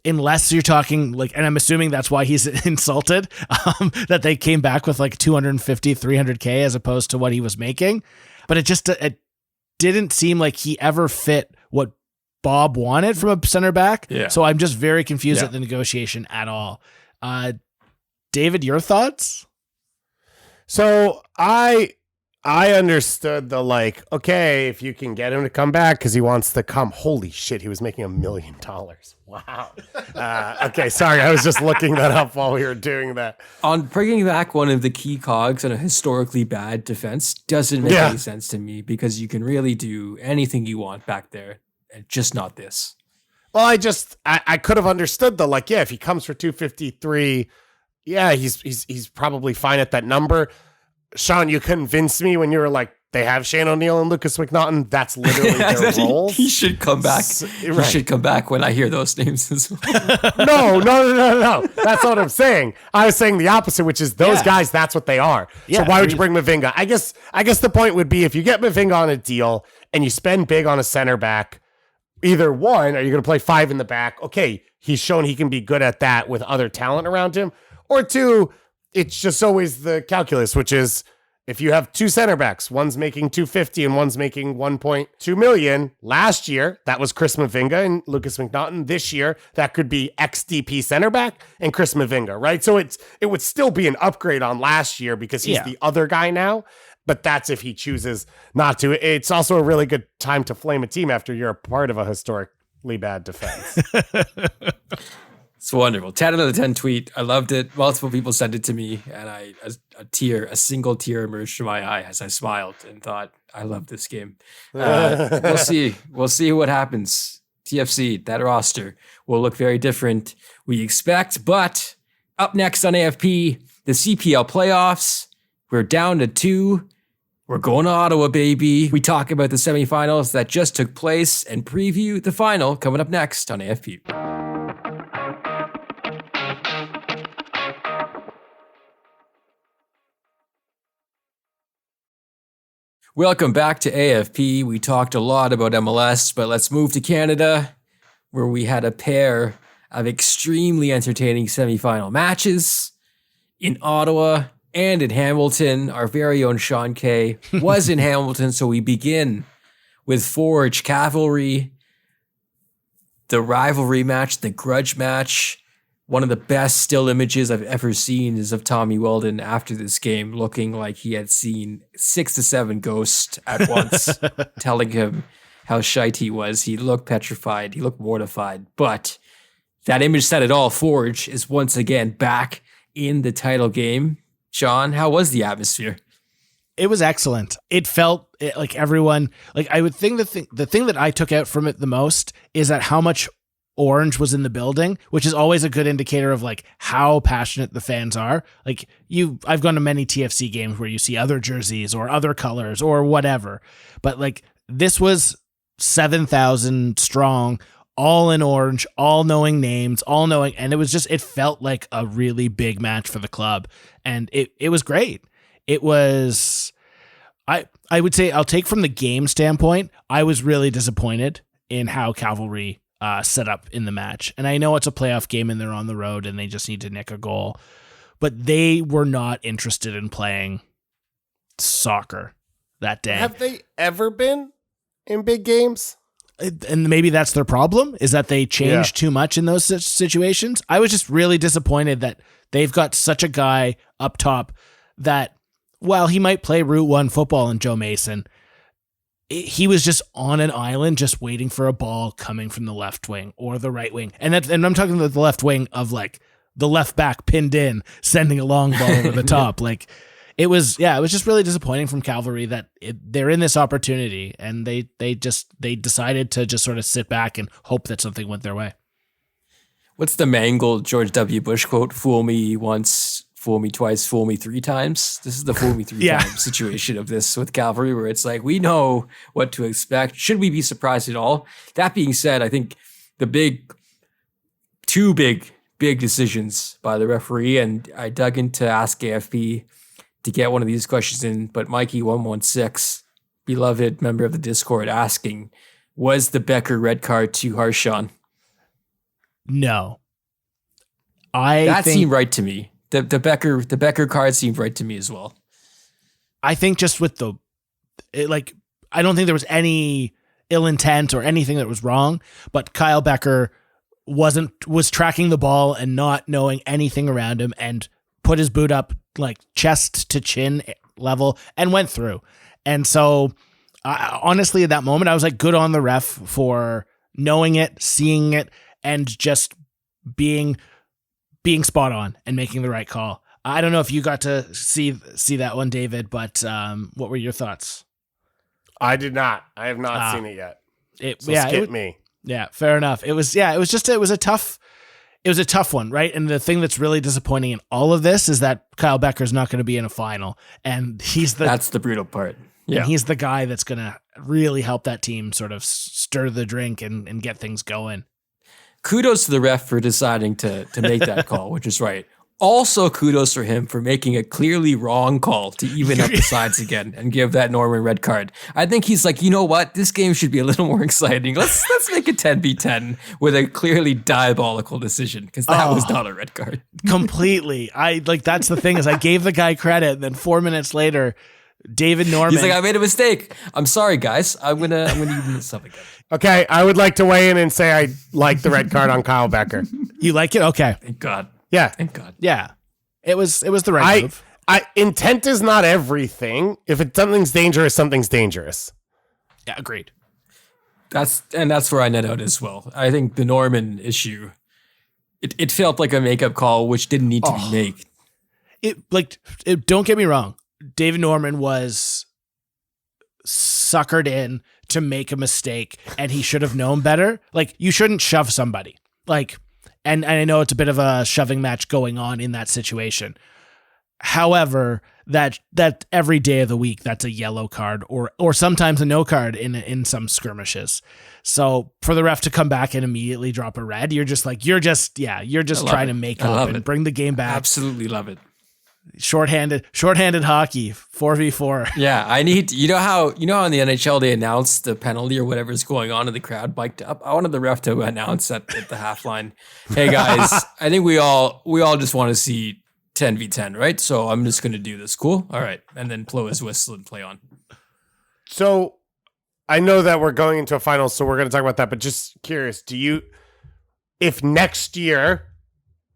unless you're talking like, and I'm assuming that's why he's insulted, that they came back with like 250, 300K as opposed to what he was making. But it didn't seem like he ever fit what Bob wanted from a center back. Yeah. So I'm just very confused at the negotiation at all. David, your thoughts? So I understood the like, okay, if you can get him to come back because he wants to come. Holy shit, he was making $1 million. Wow. Okay, sorry, I was just looking that up while we were doing that. On bringing back one of the key cogs on a historically bad defense doesn't make any sense to me, because you can really do anything you want back there, and just not this. Well, I could have understood the like, yeah, if he comes for 253, yeah, he's probably fine at that number. Sean, you convinced me when you were like, they have Shane O'Neill and Lucas McNaughton. That's literally their roles. He should come back. Right. He should come back when I hear those names as well. No. That's not what I'm saying. I was saying the opposite, which is those guys, that's what they are. Yeah, so why would you bring Mavinga? I guess the point would be if you get Mavinga on a deal and you spend big on a center back, either one, are you going to play 5 in the back? Okay, he's shown he can be good at that with other talent around him. Or 2, it's just always the calculus, which is if you have 2 center backs, one's making 250 and one's making 1.2 million. Last year, that was Chris Mavinga and Lucas McNaughton. This year, that could be XDP center back and Chris Mavinga, right? So it would still be an upgrade on last year because he's the other guy now. But that's if he chooses not to. It's also a really good time to flame a team after you're a part of a historically bad defense. It's wonderful. 10 out of 10 tweet. I loved it. Multiple people sent it to me, and a single tear emerged from my eye as I smiled and thought, I love this game. We'll see. We'll see what happens. TFC, that roster will look very different, we expect. But up next on AFP, the CPL playoffs. We're down to 2. We're going to Ottawa, baby. We talk about the semifinals that just took place and preview the final coming up next on AFP. Welcome back to AFP. We talked a lot about MLS, but let's move to Canada, where we had a pair of extremely entertaining semifinal matches in Ottawa and in Hamilton. Our very own Sean K was in Hamilton, so we begin with Forge Cavalry, the rivalry match, the grudge match. One of the best still images I've ever seen is of Tommy Weldon after this game, looking like he had seen 6 to 7 ghosts at once, telling him how shite he was. He looked petrified. He looked mortified. But that image said it all. Forge is once again back in the title game. Sean, how was the atmosphere? It was excellent. It felt like everyone, like I would think the thing that I took out from it the most is that how much orange was in the building, which is always a good indicator of like how passionate the fans are. Like I've gone to many TFC games where you see other jerseys or other colors or whatever, but like this was 7,000 strong, all in orange, all knowing names, and it felt like a really big match for the club. And it was great. It was, I would say, I'll take from the game standpoint, I was really disappointed in how Cavalry set up in the match. And I know it's a playoff game and they're on the road and they just need to nick a goal, but they were not interested in playing soccer that day. Have they ever been in big games? And maybe that's their problem, is that they change too much in those situations. I was just really disappointed that they've got such a guy up top that while he might play Route 1 football in Joe Mason, he was just on an island just waiting for a ball coming from the left wing or the right wing. And I'm talking about the left wing of like the left back pinned in, sending a long ball over the top. Like it was just really disappointing from Cavalry that they're in this opportunity and they decided to just sort of sit back and hope that something went their way. What's the mangled George W. Bush quote? Fool me once, fool me twice, fool me three times. This is the fool me three times situation of this with Cavalry, where it's like, we know what to expect. Should we be surprised at all? That being said, I think the two big decisions by the referee, and I dug into Ask AFP to get one of these questions in, but Mikey116, beloved member of the Discord, asking, was the Bekker red card too harsh, Sean? No. That seemed right to me. The Bekker card seemed right to me as well. I think just with I don't think there was any ill intent or anything that was wrong, but Kyle Bekker was tracking the ball and not knowing anything around him and put his boot up like chest to chin level and went through. And so honestly, at that moment, I was like, good on the ref for knowing it, seeing it, and just being spot on and making the right call. I don't know if you got to see that one, David, but what were your thoughts? I did not. I have not seen it yet. Skip me. Yeah, fair enough. It was a tough one, right? And the thing that's really disappointing in all of this is that Kyle Becker's not going to be in a final, and that's the brutal part. Yeah, and he's the guy that's going to really help that team sort of stir the drink and get things going. Kudos to the ref for deciding to make that call, which is right. Also, kudos for him for making a clearly wrong call to even up the sides again and give that Norman red card. I think he's like, you know what? This game should be a little more exciting. Let's make it 10v10 with a clearly diabolical decision, because that was not a red card. Completely. That's the thing is I gave the guy credit, and then 4 minutes later, David Norman. He's like, I made a mistake. I'm sorry, guys. I'm gonna even this up again. Okay, I would like to weigh in and say I like the red card on Kyle Bekker. You like it? Okay. Thank God. Yeah. Thank God. Yeah. It was the right move. Intent is not everything. If something's dangerous, something's dangerous. Yeah, agreed. That's where I net out as well. I think the Norman issue, it felt like a makeup call, which didn't need to be made. Don't get me wrong. David Norman was suckered in to make a mistake, and he should have known better. Like, you shouldn't shove somebody. And I know it's a bit of a shoving match going on in that situation. However, that every day of the week, that's a yellow card or sometimes a no card in some skirmishes. So for the ref to come back and immediately drop a red, you're just trying to make up and bring the game back. Absolutely love it. Shorthanded hockey, 4v4. Yeah, I need you know how in the NHL they announced the penalty or whatever is going on and the crowd biked up. I wanted the ref to announce at the half line, hey guys, I think we all just want to see 10v10, right? So I'm just gonna do this. Cool? All right. And then blow his whistle and play on. So I know that we're going into a final, so we're gonna talk about that, but just curious, if next year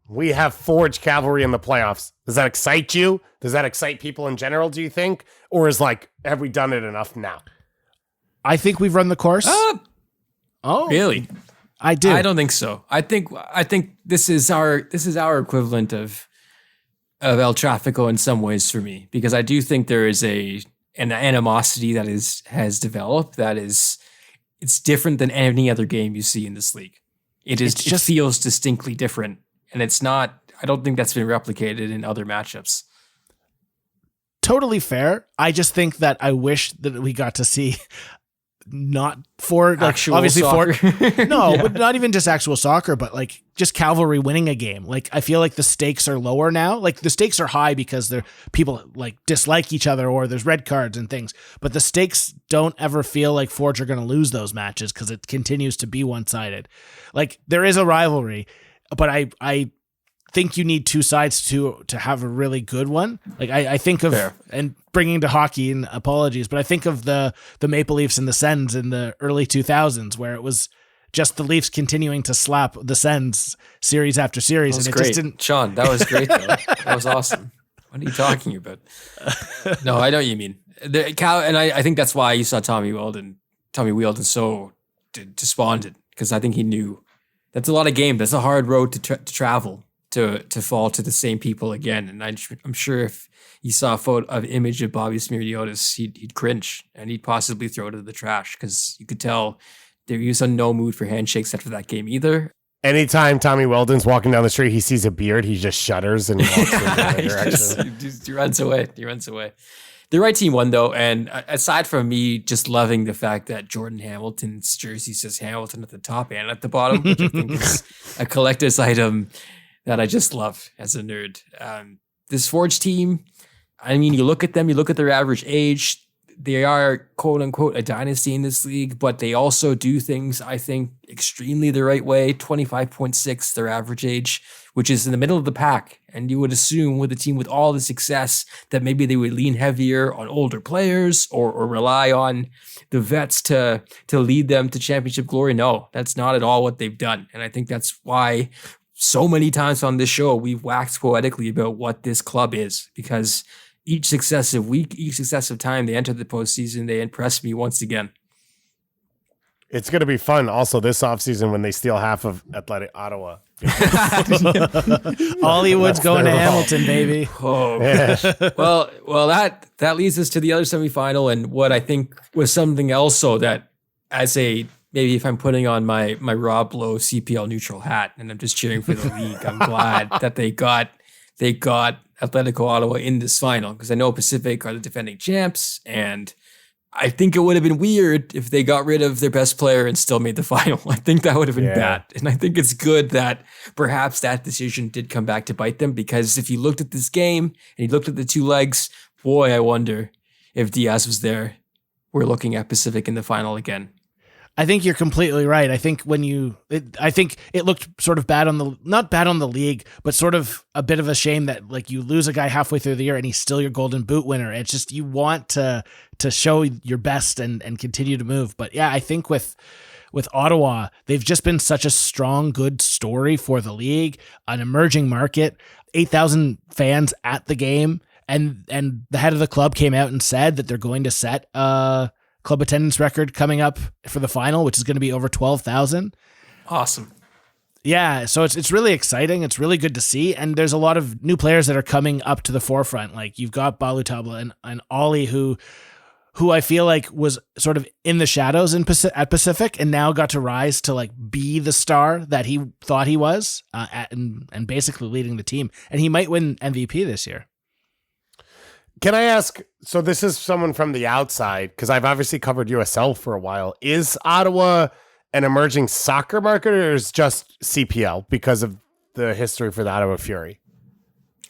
we have Forge Cavalry in the playoffs, does that excite you? Does that excite people in general, do you think? Or is have we done it enough now? I think we've run the course. Really? I do. I don't think so. I think this is our equivalent of El Tráfico in some ways for me, because I do think there is an animosity that has developed it's different than any other game you see in this league. It feels distinctly different. And it's not, I don't think that's been replicated in other matchups. Totally fair. I just think that I wish that we got to see not for actual obviously soccer. But not even just actual soccer, but just Cavalry winning a game. I feel like the stakes are lower now. The stakes are high because people dislike each other or there's red cards and things, but the stakes don't ever feel like Forge are going to lose those matches because it continues to be one-sided. There is a rivalry, but I think you need two sides to have a really good one. I think of Fair. And bringing to hockey, and apologies, but I think of the Maple Leafs and the Sens in the early 2000s, where it was just the Leafs continuing to slap the Sens series after series. That was and it great. just didn't. Sean, that was great though. That was awesome. What are you talking about? No, I know what you mean. I think that's why you saw Tommy Wheeldon so despondent, because I think he knew that's a lot of game. That's a hard road to travel to fall to the same people again. And I'm sure if he saw an image of Bobby Smirniotis, he'd cringe and he'd possibly throw it in the trash, because you could tell he was in no mood for handshakes after that game either. anytime Tommy Weldon's walking down the street, he sees a beard, he just shudders and walks in the other direction. He runs away. He runs away. The right team won, though, and aside from me just loving the fact that Jordan Hamilton's jersey says Hamilton at the top and at the bottom, which I think is a collector's item that I just love as a nerd. This Forge team, I mean, you look at them, you look at their average age, they are quote unquote a dynasty in this league, but they also do things, I think, extremely the right way. 25.6, their average age, which is in the middle of the pack. And you would assume with a team with all the success that maybe they would lean heavier on older players or rely on the vets to lead them to championship glory. No, that's not at all what they've done. And I think that's why so many times on this show, we've waxed poetically about what this club is, because each successive week, each successive time they enter the postseason, they impress me once again. It's going to be fun also this offseason when they steal half of Athletic Ottawa. Hollywood's going to Hamilton, baby. Oh, yeah. Well, that leads us to the other semifinal, and what I think was something also that, as a maybe if I'm putting on my Rob Lowe CPL neutral hat and I'm just cheering for the league, I'm glad that they got Atletico Ottawa in this final, because I know Pacific are the defending champs, and I think it would have been weird if they got rid of their best player and still made the final. I think that would have been bad. And I think it's good that perhaps that decision did come back to bite them, because if you looked at this game and you looked at the two legs, boy, I wonder if Diaz was there, we're looking at Pacific in the final again. I think you're completely right. I think I think it looked sort of bad not bad on the league, but sort of a bit of a shame that like you lose a guy halfway through the year and he's still your Golden Boot winner. It's just, you want to show your best and continue to move. But yeah, I think with Ottawa, they've just been such a strong, good story for the league, an emerging market, 8,000 fans at the game. And the head of the club came out and said that they're going to set club attendance record coming up for the final, which is going to be over 12,000. Awesome. Yeah, so it's really exciting. It's really good to see, and there's a lot of new players that are coming up to the forefront. Like you've got Balu Tabla and Ollie, who I feel like was sort of in the shadows at Pacific, and now got to rise to like be the star that he thought he was, and basically leading the team. And he might win MVP this year. Can I ask, so this is someone from the outside, because I've obviously covered USL for a while. Is Ottawa an emerging soccer market, or is just CPL because of the history for the Ottawa Fury?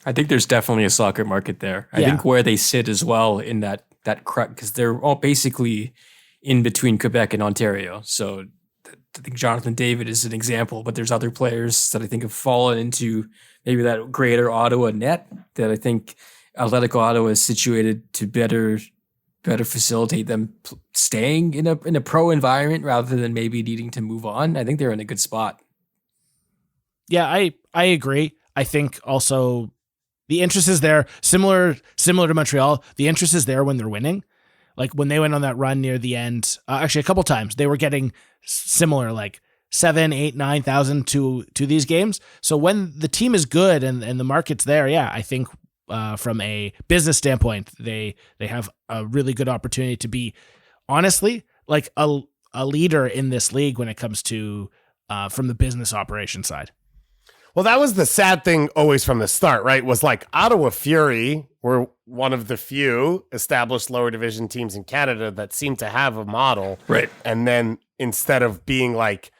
I think there's definitely a soccer market there. I think where they sit as well in that because they're all basically in between Quebec and Ontario. So I think Jonathan David is an example, but there's other players that I think have fallen into maybe that greater Ottawa net that I think Atletico Ottawa is situated to better facilitate them staying in a pro environment rather than maybe needing to move on. I think they're in a good spot. Yeah, I agree. I think also the interest is there, similar to Montreal. The interest is there when they're winning. Like when they went on that run near the end, actually a couple times, they were getting similar, like 7, 8, 9,000 to these games. So when the team is good and the market's there, yeah, I think from a business standpoint, they have a really good opportunity to be, honestly, like a leader in this league when it comes to from the business operation side. Well, that was the sad thing always from the start, right? Was like Ottawa Fury were one of the few established lower division teams in Canada that seemed to have a model. Right. And then instead of being like,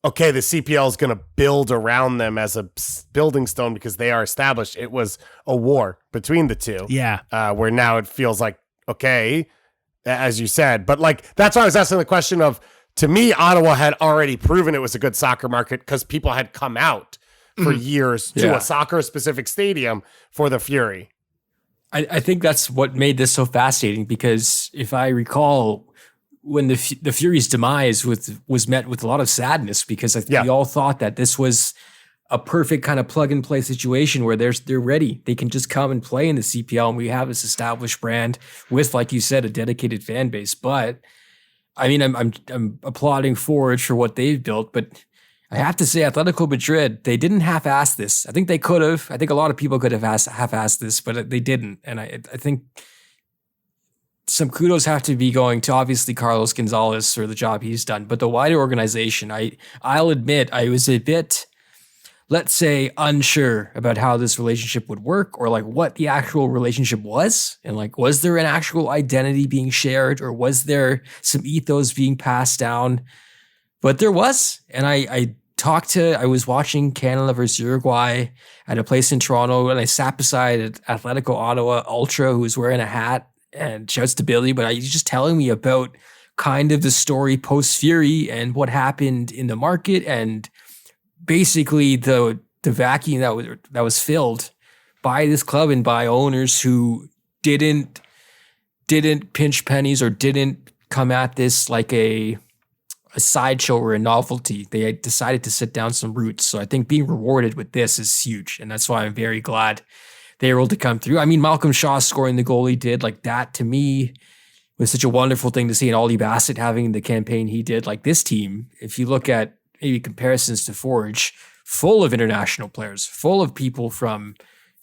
okay, the CPL is going to build around them as a building stone because they are established, it was a war between the two. Yeah. Where now it feels like, okay, as you said. But like, that's why I was asking the question of, to me, Ottawa had already proven it was a good soccer market because people had come out for years to a soccer-specific stadium for the Fury. I think that's what made this so fascinating, because if I recall, when the Fury's demise was met with a lot of sadness, because I think we all thought that this was a perfect kind of plug-and-play situation where they're ready. They can just come and play in the CPL, and we have this established brand with, like you said, a dedicated fan base. But I mean, I'm applauding Forge for what they've built, but I have to say, Atletico Madrid, they didn't half-ass this. I think they could have. I think a lot of people could have half-assed this, but they didn't. And I think some kudos have to be going to obviously Carlos Gonzalez for the job he's done, but the wider organization. I'll admit I was a bit, let's say, unsure about how this relationship would work, or like what the actual relationship was, and like was there an actual identity being shared, or was there some ethos being passed down? But there was, and I was watching Canada versus Uruguay at a place in Toronto, and I sat beside Atletico Ottawa Ultra who was wearing a hat, and shouts to Billy, but he's just telling me about kind of the story post Fury and what happened in the market, and basically the vacuum that was filled by this club and by owners who didn't pinch pennies or didn't come at this like a sideshow or a novelty. They decided to sit down some roots. So I think being rewarded with this is huge, and that's why I'm very glad they were able to come through. I mean, Malcolm Shaw scoring the goal he did, like that to me was such a wonderful thing to see, and Ollie Bassett having the campaign he did. Like this team, if you look at maybe comparisons to Forge, full of international players, full of people from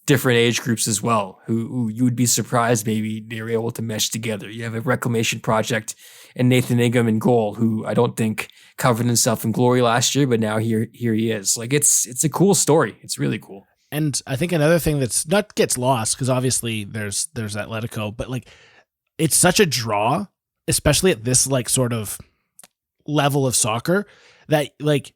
different age groups as well, who you would be surprised maybe they were able to mesh together. You have a reclamation project and Nathan Ingham in goal, who I don't think covered himself in glory last year, but now here he is. Like it's a cool story. It's really cool. And I think another thing that's not gets lost, because obviously there's Atletico, but like it's such a draw, especially at this like sort of level of soccer, that like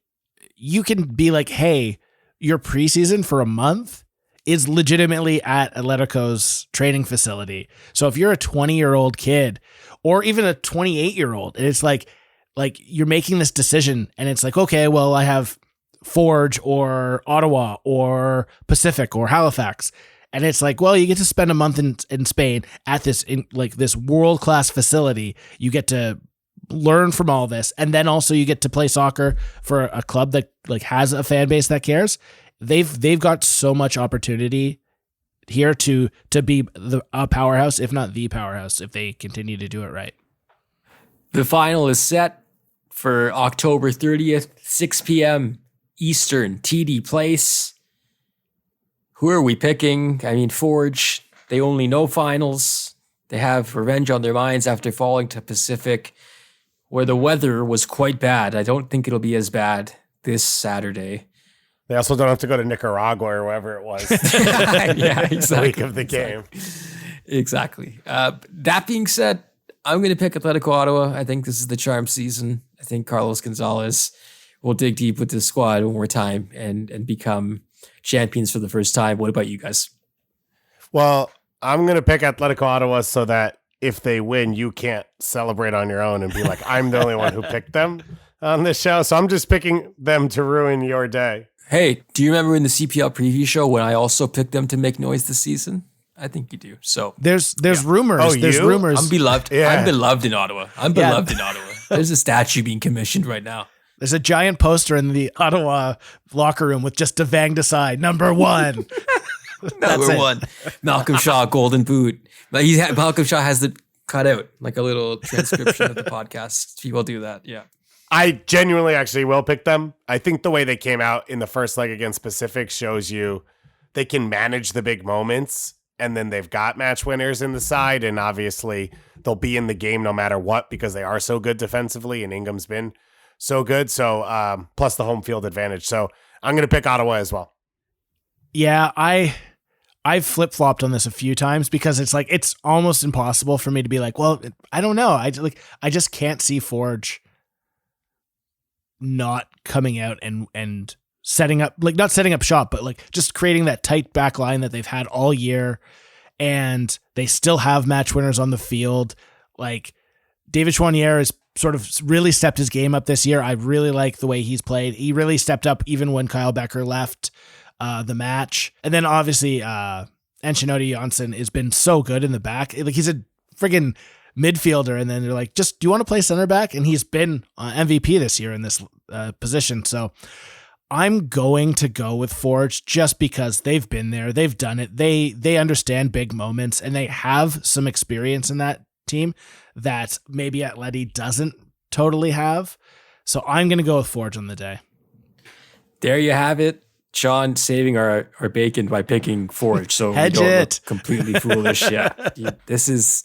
you can be like, hey, your preseason for a month is legitimately at Atletico's training facility. So if you're a 20-year-old kid or even a 28-year-old, and it's like you're making this decision, and it's like, okay, well, I have Forge or Ottawa or Pacific or Halifax, and it's like, well, you get to spend a month in Spain at this this world-class facility. You get to learn from all this, and then also you get to play soccer for a club that like has a fan base that cares. They've got so much opportunity here to be a powerhouse, if not the powerhouse, if they continue to do it right. The final is set for October 30th, 6 p.m. Eastern, TD Place. Who are we picking? I mean, Forge, they only know finals. They have revenge on their minds after falling to Pacific, where the weather was quite bad. I don't think it'll be as bad this Saturday. They also don't have to go to Nicaragua or wherever it was. Yeah, exactly. The week of the game. Exactly. That being said, I'm going to pick Atletico Ottawa. I think this is the charm season. I think Carlos Gonzalez will dig deep with this squad one more time and become champions for the first time. What about you guys? Well, I'm going to pick Atletico Ottawa so that if they win, you can't celebrate on your own and be like, I'm the only one who picked them on this show. So I'm just picking them to ruin your day. Hey, do you remember in the CPL preview show when I also picked them to make noise this season? I think you do. So there's rumors. Oh, there's you? rumors. I'm beloved. Yeah. I'm beloved in Ottawa. I'm beloved in Ottawa. There's a statue being commissioned right now. There's a giant poster in the Ottawa locker room with just Devang and Sean, number 1. Number 1. Malcolm Shaw, golden boot. But Malcolm Shaw has the cut out, like a little transcription of the podcast. People do that. Yeah. I genuinely actually will pick them. I think the way they came out in the first leg against Pacific shows you they can manage the big moments, and then they've got match winners in the side, and obviously they'll be in the game no matter what because they are so good defensively, and Ingham's been so good. So plus the home field advantage. So I'm going to pick Ottawa as well. Yeah, I've flip-flopped on this a few times because it's like it's almost impossible for me to be like, well, I don't know. I just can't see Forge not coming out and setting up, like not setting up shop, but like just creating that tight back line that they've had all year. And they still have match winners on the field. Like David Chouanier has sort of really stepped his game up this year. I really like the way he's played. He really stepped up even when Kyle Bekker left the match. And then obviously Anshinotti Janssen has been so good in the back. Like he's a friggin' midfielder, and then they're like, just do you want to play center back? And he's been MVP this year in this position. So I'm going to go with Forge just because they've been there, they've done it, they understand big moments, and they have some experience in that team that maybe Atleti doesn't totally have. So I'm going to go with Forge on the day. There you have it. Sean saving our bacon by picking Forge, so Hedge we don't it. look completely foolish. Yeah, this is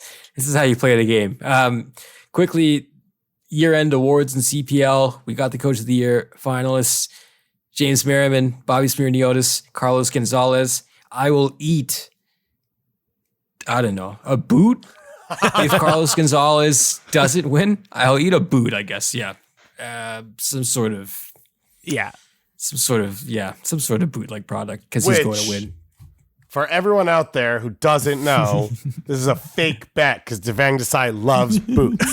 how you play the game. Quickly, year-end awards in CPL. We got the Coach of the Year finalists: James Merriman, Bobby Smirniotis, Carlos Gonzalez. I will eat, I don't know, a boot if Carlos Gonzalez doesn't win. I'll eat a boot, I guess. Yeah, some sort of bootleg product because he's going to win. For everyone out there who doesn't know, this is a fake bet because Devang Desai loves boots.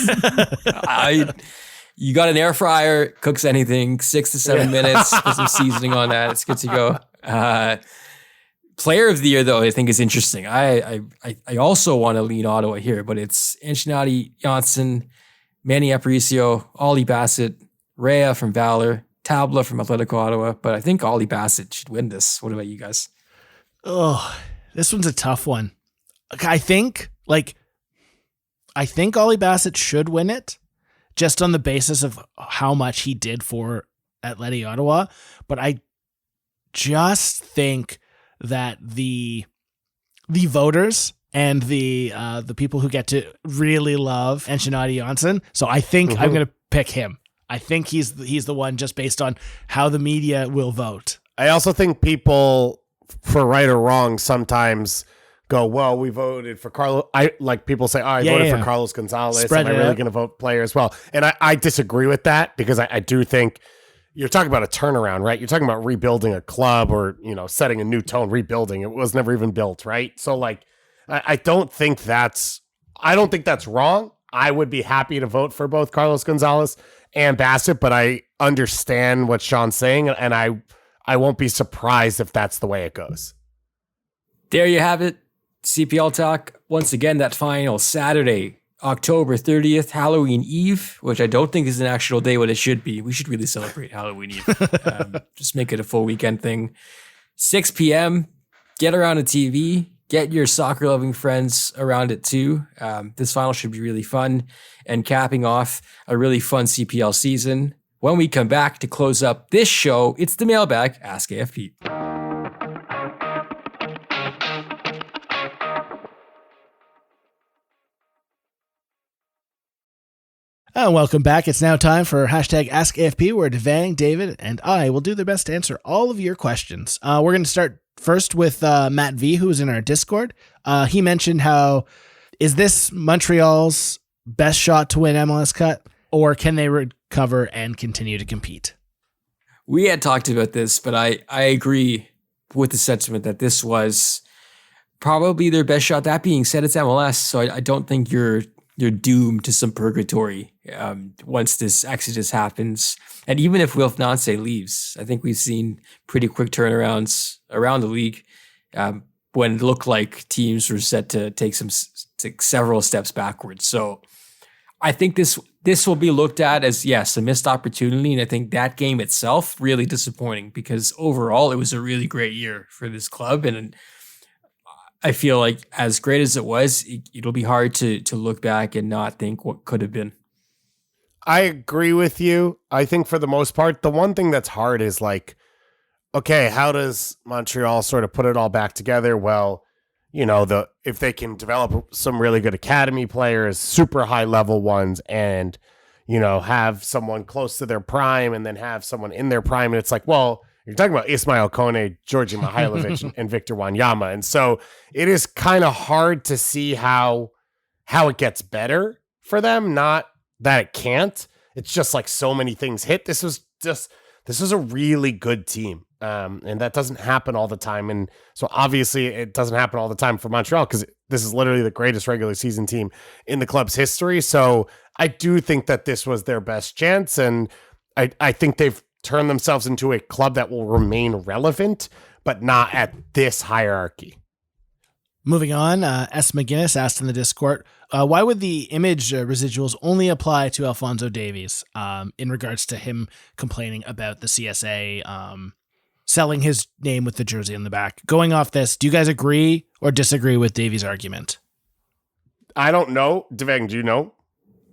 You got an air fryer, cooks anything, 6 to 7 minutes, put some seasoning on that. It's good to go. Player of the year, though, I think is interesting. I also want to lean Ottawa here, but it's Ancinati Janssen, Manny Aparicio, Ollie Bassett, Rea from Valor, Tabla from Atletico Ottawa, but I think Ollie Bassett should win this. What about you guys? Oh, this one's a tough one. I think Ollie Bassett should win it just on the basis of how much he did for Atleti Ottawa. But I just think that the voters and the people who get to really love Ancinati Janssen. So I think I'm going to pick him. I think he's the one just based on how the media will vote. I also think people, for right or wrong, sometimes go, well, we voted for Carlos. People say, I voted for Carlos Gonzalez. Spread Am I really going to vote player as well? And I disagree with that because I do think you're talking about a turnaround, right? You're talking about rebuilding a club or, setting a new tone, rebuilding. It was never even built, right? So I don't think that's wrong. I would be happy to vote for both Carlos Gonzalez and Bassett, but I understand what Sean's saying, and I won't be surprised if that's the way it goes. There you have it. CPL talk. Once again, that final Saturday, October 30th, Halloween Eve, which I don't think is an actual day, what it should be. We should really celebrate Halloween Eve. Just make it a full weekend thing. 6 p.m., get around a TV. Get your soccer-loving friends around it too. This final should be really fun and capping off a really fun CPL season. When we come back to close up this show, it's the mailbag, Ask AFP. Welcome back. It's now time for hashtag Ask AFP, where Devang, David, and I will do their best to answer all of your questions. We're going to start first with Matt V, who is in our Discord. He mentioned is this Montreal's best shot to win MLS Cup, or can they recover and continue to compete? We had talked about this, but I agree with the sentiment that this was probably their best shot. That being said, it's MLS, so I don't think you're doomed to some purgatory once this exodus happens. And even if Wilf Nance leaves, I think we've seen pretty quick turnarounds around the league when it looked like teams were set to take several steps backwards. So I think this will be looked at as, yes, a missed opportunity. And I think that game itself really disappointing because overall it was a really great year for this club. And I feel like as great as it was, it'll be hard to look back and not think what could have been. I agree with you. I think for the most part, the one thing that's hard is okay, how does Montreal sort of put it all back together? Well, if they can develop some really good academy players, super high level ones, and, have someone close to their prime and then have someone in their prime. And it's well, you're talking about Ismail Kone, Georgi Mihailovic, and Victor Wanyama. And so it is kind of hard to see how it gets better for them. Not that it can't. It's just so many things hit. This was a really good team. And that doesn't happen all the time. And so obviously it doesn't happen all the time for Montreal because this is literally the greatest regular season team in the club's history. So I do think that this was their best chance. And I think they've turn themselves into a club that will remain relevant, but not at this hierarchy. Moving on, S. McGinnis asked in the Discord, why would the image residuals only apply to Alphonso Davies in regards to him complaining about the CSA selling his name with the jersey in the back? Going off this, do you guys agree or disagree with Davies' argument? I don't know. Devang, do you know?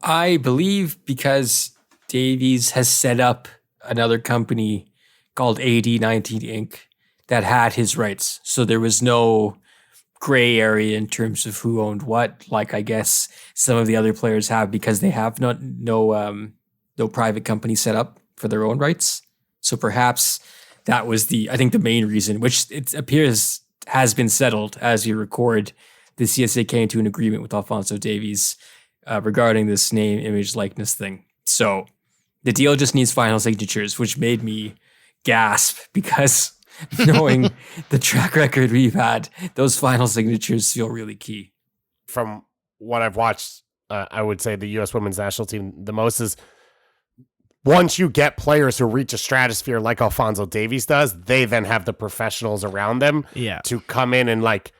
I believe because Davies has set up another company called AD19 Inc. that had his rights. So there was no gray area in terms of who owned what, like I guess some of the other players have, because they have no private company set up for their own rights. So perhaps that was the main reason, which it appears has been settled as we record. The CSA came to an agreement with Alphonso Davies regarding this name, image, likeness thing. So the deal just needs final signatures, which made me gasp, because knowing the track record we've had, those final signatures feel really key. From what I've watched, I would say the U.S. women's national team the most is, once you get players who reach a stratosphere like Alphonso Davies does, they then have the professionals around them to come in and, like,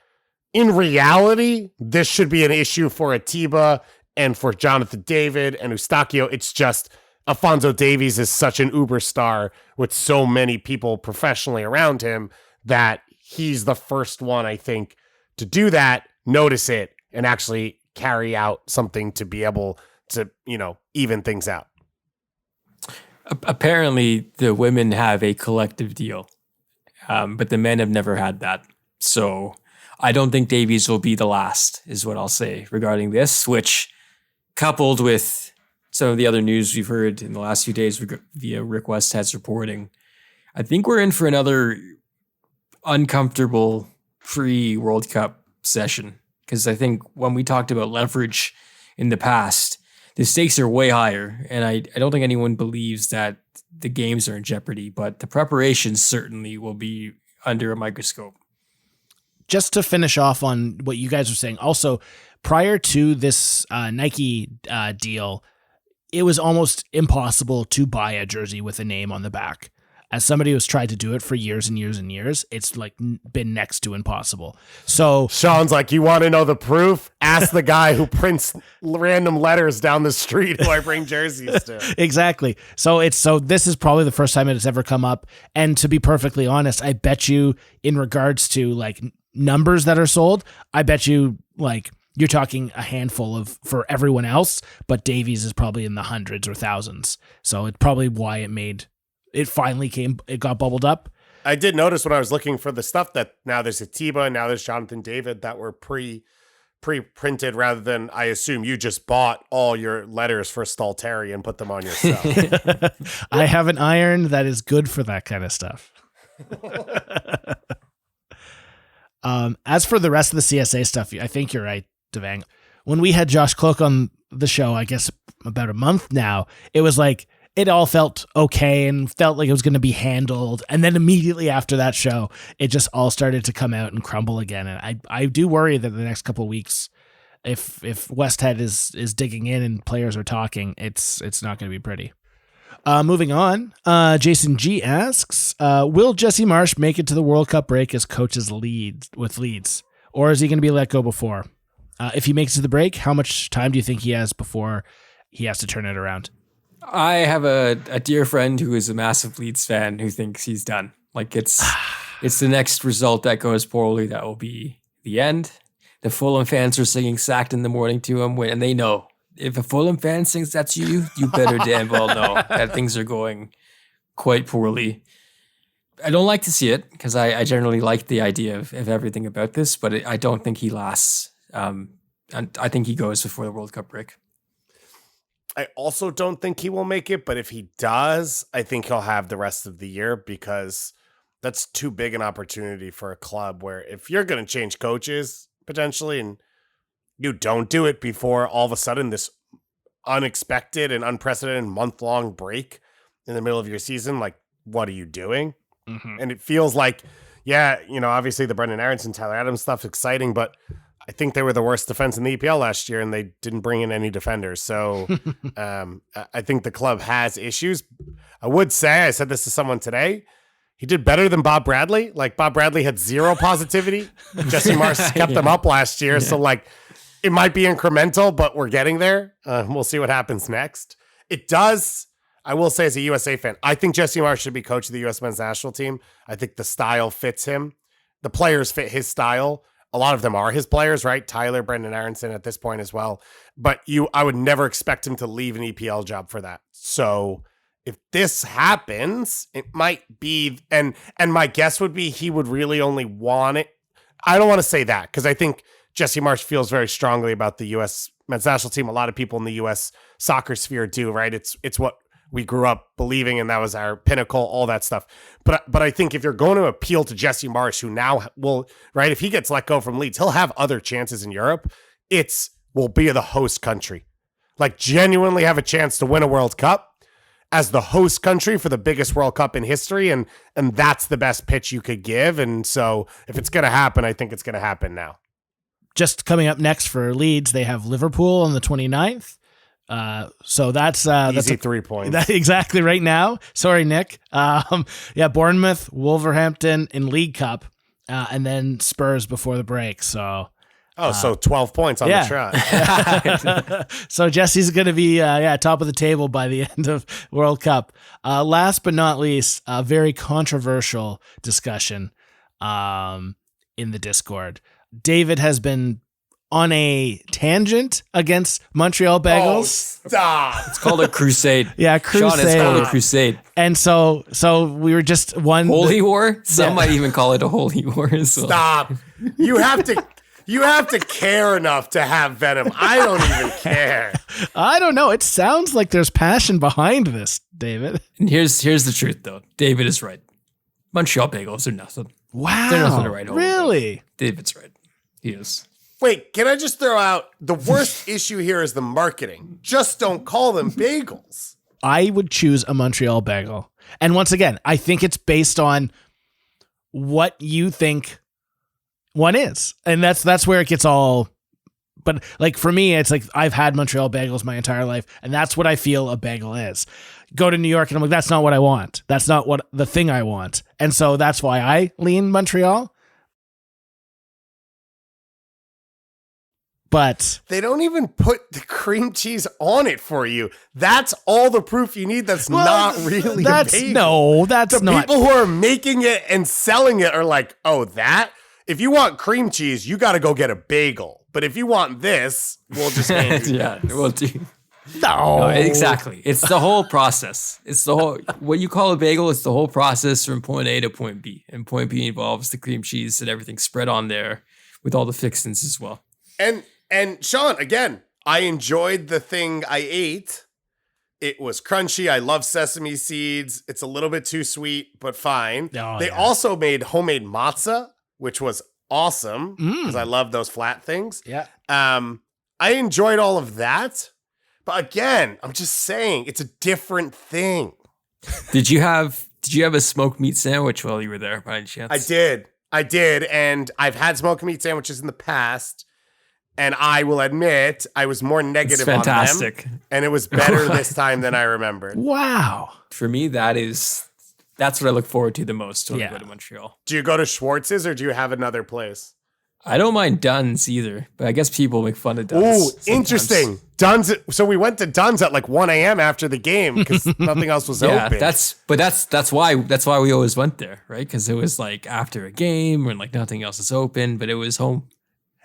in reality, this should be an issue for Atiba and for Jonathan David and Eustachio. It's just Alphonso Davies is such an uber star with so many people professionally around him that he's the first one, I think, to do that, notice it, and actually carry out something to be able to, even things out. Apparently, the women have a collective deal, but the men have never had that. So I don't think Davies will be the last, is what I'll say regarding this, which, coupled with some of the other news we've heard in the last few days via Rick Westhead's reporting, I think we're in for another uncomfortable pre-World Cup session. Because I think when we talked about leverage in the past, the stakes are way higher. And I don't think anyone believes that the games are in jeopardy, but the preparations certainly will be under a microscope. Just to finish off on what you guys were saying, also, prior to this Nike deal, it was almost impossible to buy a jersey with a name on the back. As somebody who's tried to do it for years and years and years, it's like been next to impossible. So Sean's like, you want to know the proof? Ask the guy who prints random letters down the street who I bring jerseys to. Exactly. So this is probably the first time it has ever come up. And to be perfectly honest, I bet you in regards to like numbers that are sold, I bet you like you're talking a handful of for everyone else, but Davies is probably in the hundreds or thousands. So it's probably why it finally it got bubbled up. I did notice when I was looking for the stuff that now there's Atiba and now there's Jonathan David that were pre-printed, rather than, I assume you just bought all your letters for Stalteri and put them on yourself. I have an iron that is good for that kind of stuff. As for the rest of the CSA stuff, I think you're right, Devang. When we had Josh Cloak on the show, I guess about a month now, it was like, it all felt okay and felt like it was going to be handled. And then immediately after that show, it just all started to come out and crumble again. And I do worry that the next couple of weeks, if Westhead is digging in and players are talking, it's not going to be pretty. Moving on, Jason G asks, will Jesse Marsch make it to the World Cup break as coach's with Leeds? Or is he going to be let go before? If he makes it to the break, how much time do you think he has before he has to turn it around? I have a dear friend who is a massive Leeds fan who thinks he's done. Like it's the next result that goes poorly that will be the end. The Fulham fans are singing "Sacked in the Morning" to him, and they know if a Fulham fan sings that to you, you better damn well know that things are going quite poorly. I don't like to see it because I generally like the idea of everything about this, but I don't think he lasts. And I think he goes before the World Cup break. I also don't think he will make it, but if he does, I think he'll have the rest of the year, because that's too big an opportunity for a club where if you're going to change coaches potentially and you don't do it before all of a sudden this unexpected and unprecedented month-long break in the middle of your season, like, what are you doing? Mm-hmm. And it feels like, obviously the Brendan Aronson, Tyler Adams stuff's exciting, but I think they were the worst defense in the EPL last year, and they didn't bring in any defenders. So I think the club has issues. I would say, I said this to someone today, he did better than Bob Bradley. Like, Bob Bradley had zero positivity. Jesse Marsch kept them up last year. Yeah. So, like, it might be incremental, but we're getting there. We'll see what happens next. It does, I will say, as a USA fan, I think Jesse Marsch should be coach of the U.S. men's national team. I think the style fits him. The players fit his style. A lot of them are his players, right? Tyler, Brendan Aronson at this point as well. But I would never expect him to leave an EPL job for that. So if this happens, it might be, and my guess would be he would really only want it. I don't want to say that because I think Jesse Marsch feels very strongly about the U.S. men's national team. A lot of people in the U.S. soccer sphere do, right? It's what we grew up believing, and that was our pinnacle, all that stuff. But I think if you're going to appeal to Jesse Marsch, who now will, right, if he gets let go from Leeds, he'll have other chances in Europe. Will be the host country. Like, genuinely have a chance to win a World Cup as the host country for the biggest World Cup in history, and that's the best pitch you could give. And so if it's going to happen, I think it's going to happen now. Just coming up next for Leeds, they have Liverpool on the 29th. So that's Easy 3 points. Exactly right now. Sorry, Nick. Bournemouth, Wolverhampton in League Cup, and then Spurs before the break. So. So 12 points on the trot. So Jesse's going to be top of the table by the end of World Cup. Last but not least, a very controversial discussion in the Discord. David has been on a tangent against Montreal Bagels. Oh, stop. It's called a crusade. Crusade. Sean, it's called a crusade. And so we were just one holy war. Some might even call it a holy war as well. Stop. You have to care enough to have venom. I don't even care. I don't know. It sounds like there's passion behind this, David. And here's the truth, though. David is right. Montreal Bagels are nothing. Wow. They're nothing to write home. Really? David's right. He is. Wait, can I just throw out the worst issue here is the marketing. Just don't call them bagels. I would choose a Montreal bagel. And once again, I think it's based on what you think one is. And that's where it gets all, but like for me, it's like I've had Montreal bagels my entire life, and that's what I feel a bagel is. Go to New York and I'm like, that's not what I want. That's not what the thing I want. And so that's why I lean Montreal. But they don't even put the cream cheese on it for you. That's all the proof you need. That's not really a bagel. No, that's the not. People who are making it and selling it are like, oh, that? If you want cream cheese, you got to go get a bagel. But if you want this, we'll just hand you we'll do. No, exactly. It's the whole process. It's the whole, what you call a bagel, it's the whole process from point A to point B. And point B involves the cream cheese and everything spread on there with all the fixings as well. And Sean, again, I enjoyed the thing I ate. It was crunchy. I love sesame seeds. It's a little bit too sweet, but fine. They also made homemade matzah, which was awesome because I love those flat things. Yeah. I enjoyed all of that. But again, I'm just saying it's a different thing. Did you have a smoked meat sandwich while you were there by any chance? I did. And I've had smoked meat sandwiches in the past. And I will admit, I was more negative on them. And it was better this time than I remembered. Wow. For me, that's what I look forward to the most when I go to Montreal. Do you go to Schwartz's or do you have another place? I don't mind Dunn's either, but I guess people make fun of Dunn's. Ooh, sometimes. Interesting. Dunn's. So we went to Dunn's at like 1 a.m. after the game because nothing else was open. That's why we always went there, right? Because it was like after a game when like nothing else is open, but it was home.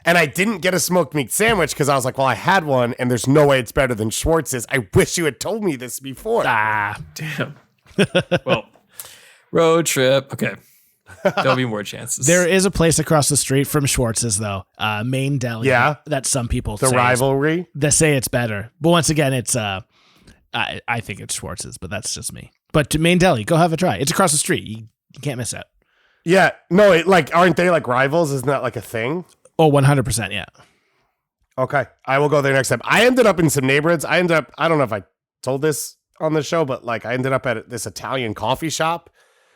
And I didn't get a smoked meat sandwich because I was like, well, I had one and there's no way it's better than Schwartz's. I wish you had told me this before. Damn. Well, road trip. Okay. There'll be more chances. There is a place across the street from Schwartz's, though, Main Deli. Yeah. That some people the say rivalry. They say it's better. But once again, it's I think it's Schwartz's, but that's just me. But to Main Deli, go have a try. It's across the street. You can't miss out. Yeah. No, aren't they like rivals? Isn't that like a thing? Oh, 100%, yeah. Okay. I will go there next time. I ended up in some neighborhoods. I don't know if I told this on the show, but like I ended up at this Italian coffee shop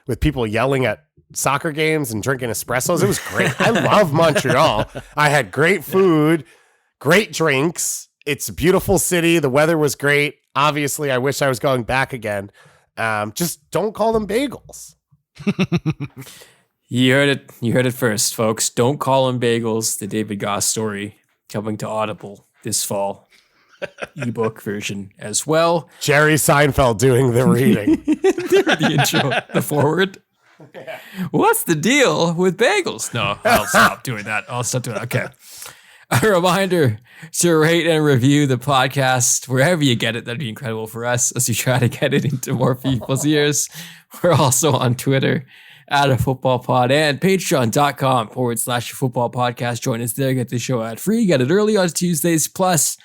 with people yelling at soccer games and drinking espressos. It was great. I love Montreal. I had great food, great drinks. It's a beautiful city. The weather was great. Obviously, I wish I was going back again. Just don't call them bagels. You heard it first, folks. Don't call them bagels. The David Goss story coming to Audible this fall. Ebook version as well. Jerry Seinfeld doing the reading. The intro, the forward. What's the deal with bagels? No, I'll stop doing that. Okay. A reminder to rate and review the podcast wherever you get it. That'd be incredible for us as we try to get it into more people's ears. We're also on Twitter @footballpod and patreon.com/footballpodcast. Join us there. Get the show ad free. Get it early on Tuesdays. Plus,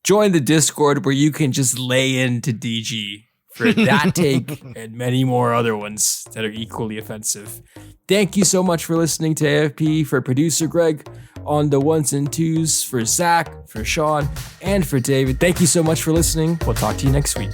join the Discord where you can just lay into DG for that take and many more other ones that are equally offensive. Thank you so much for listening to AFP. For producer Greg on the ones and twos, for Zach, for Sean, and for David, thank you so much for listening. We'll talk to you next week.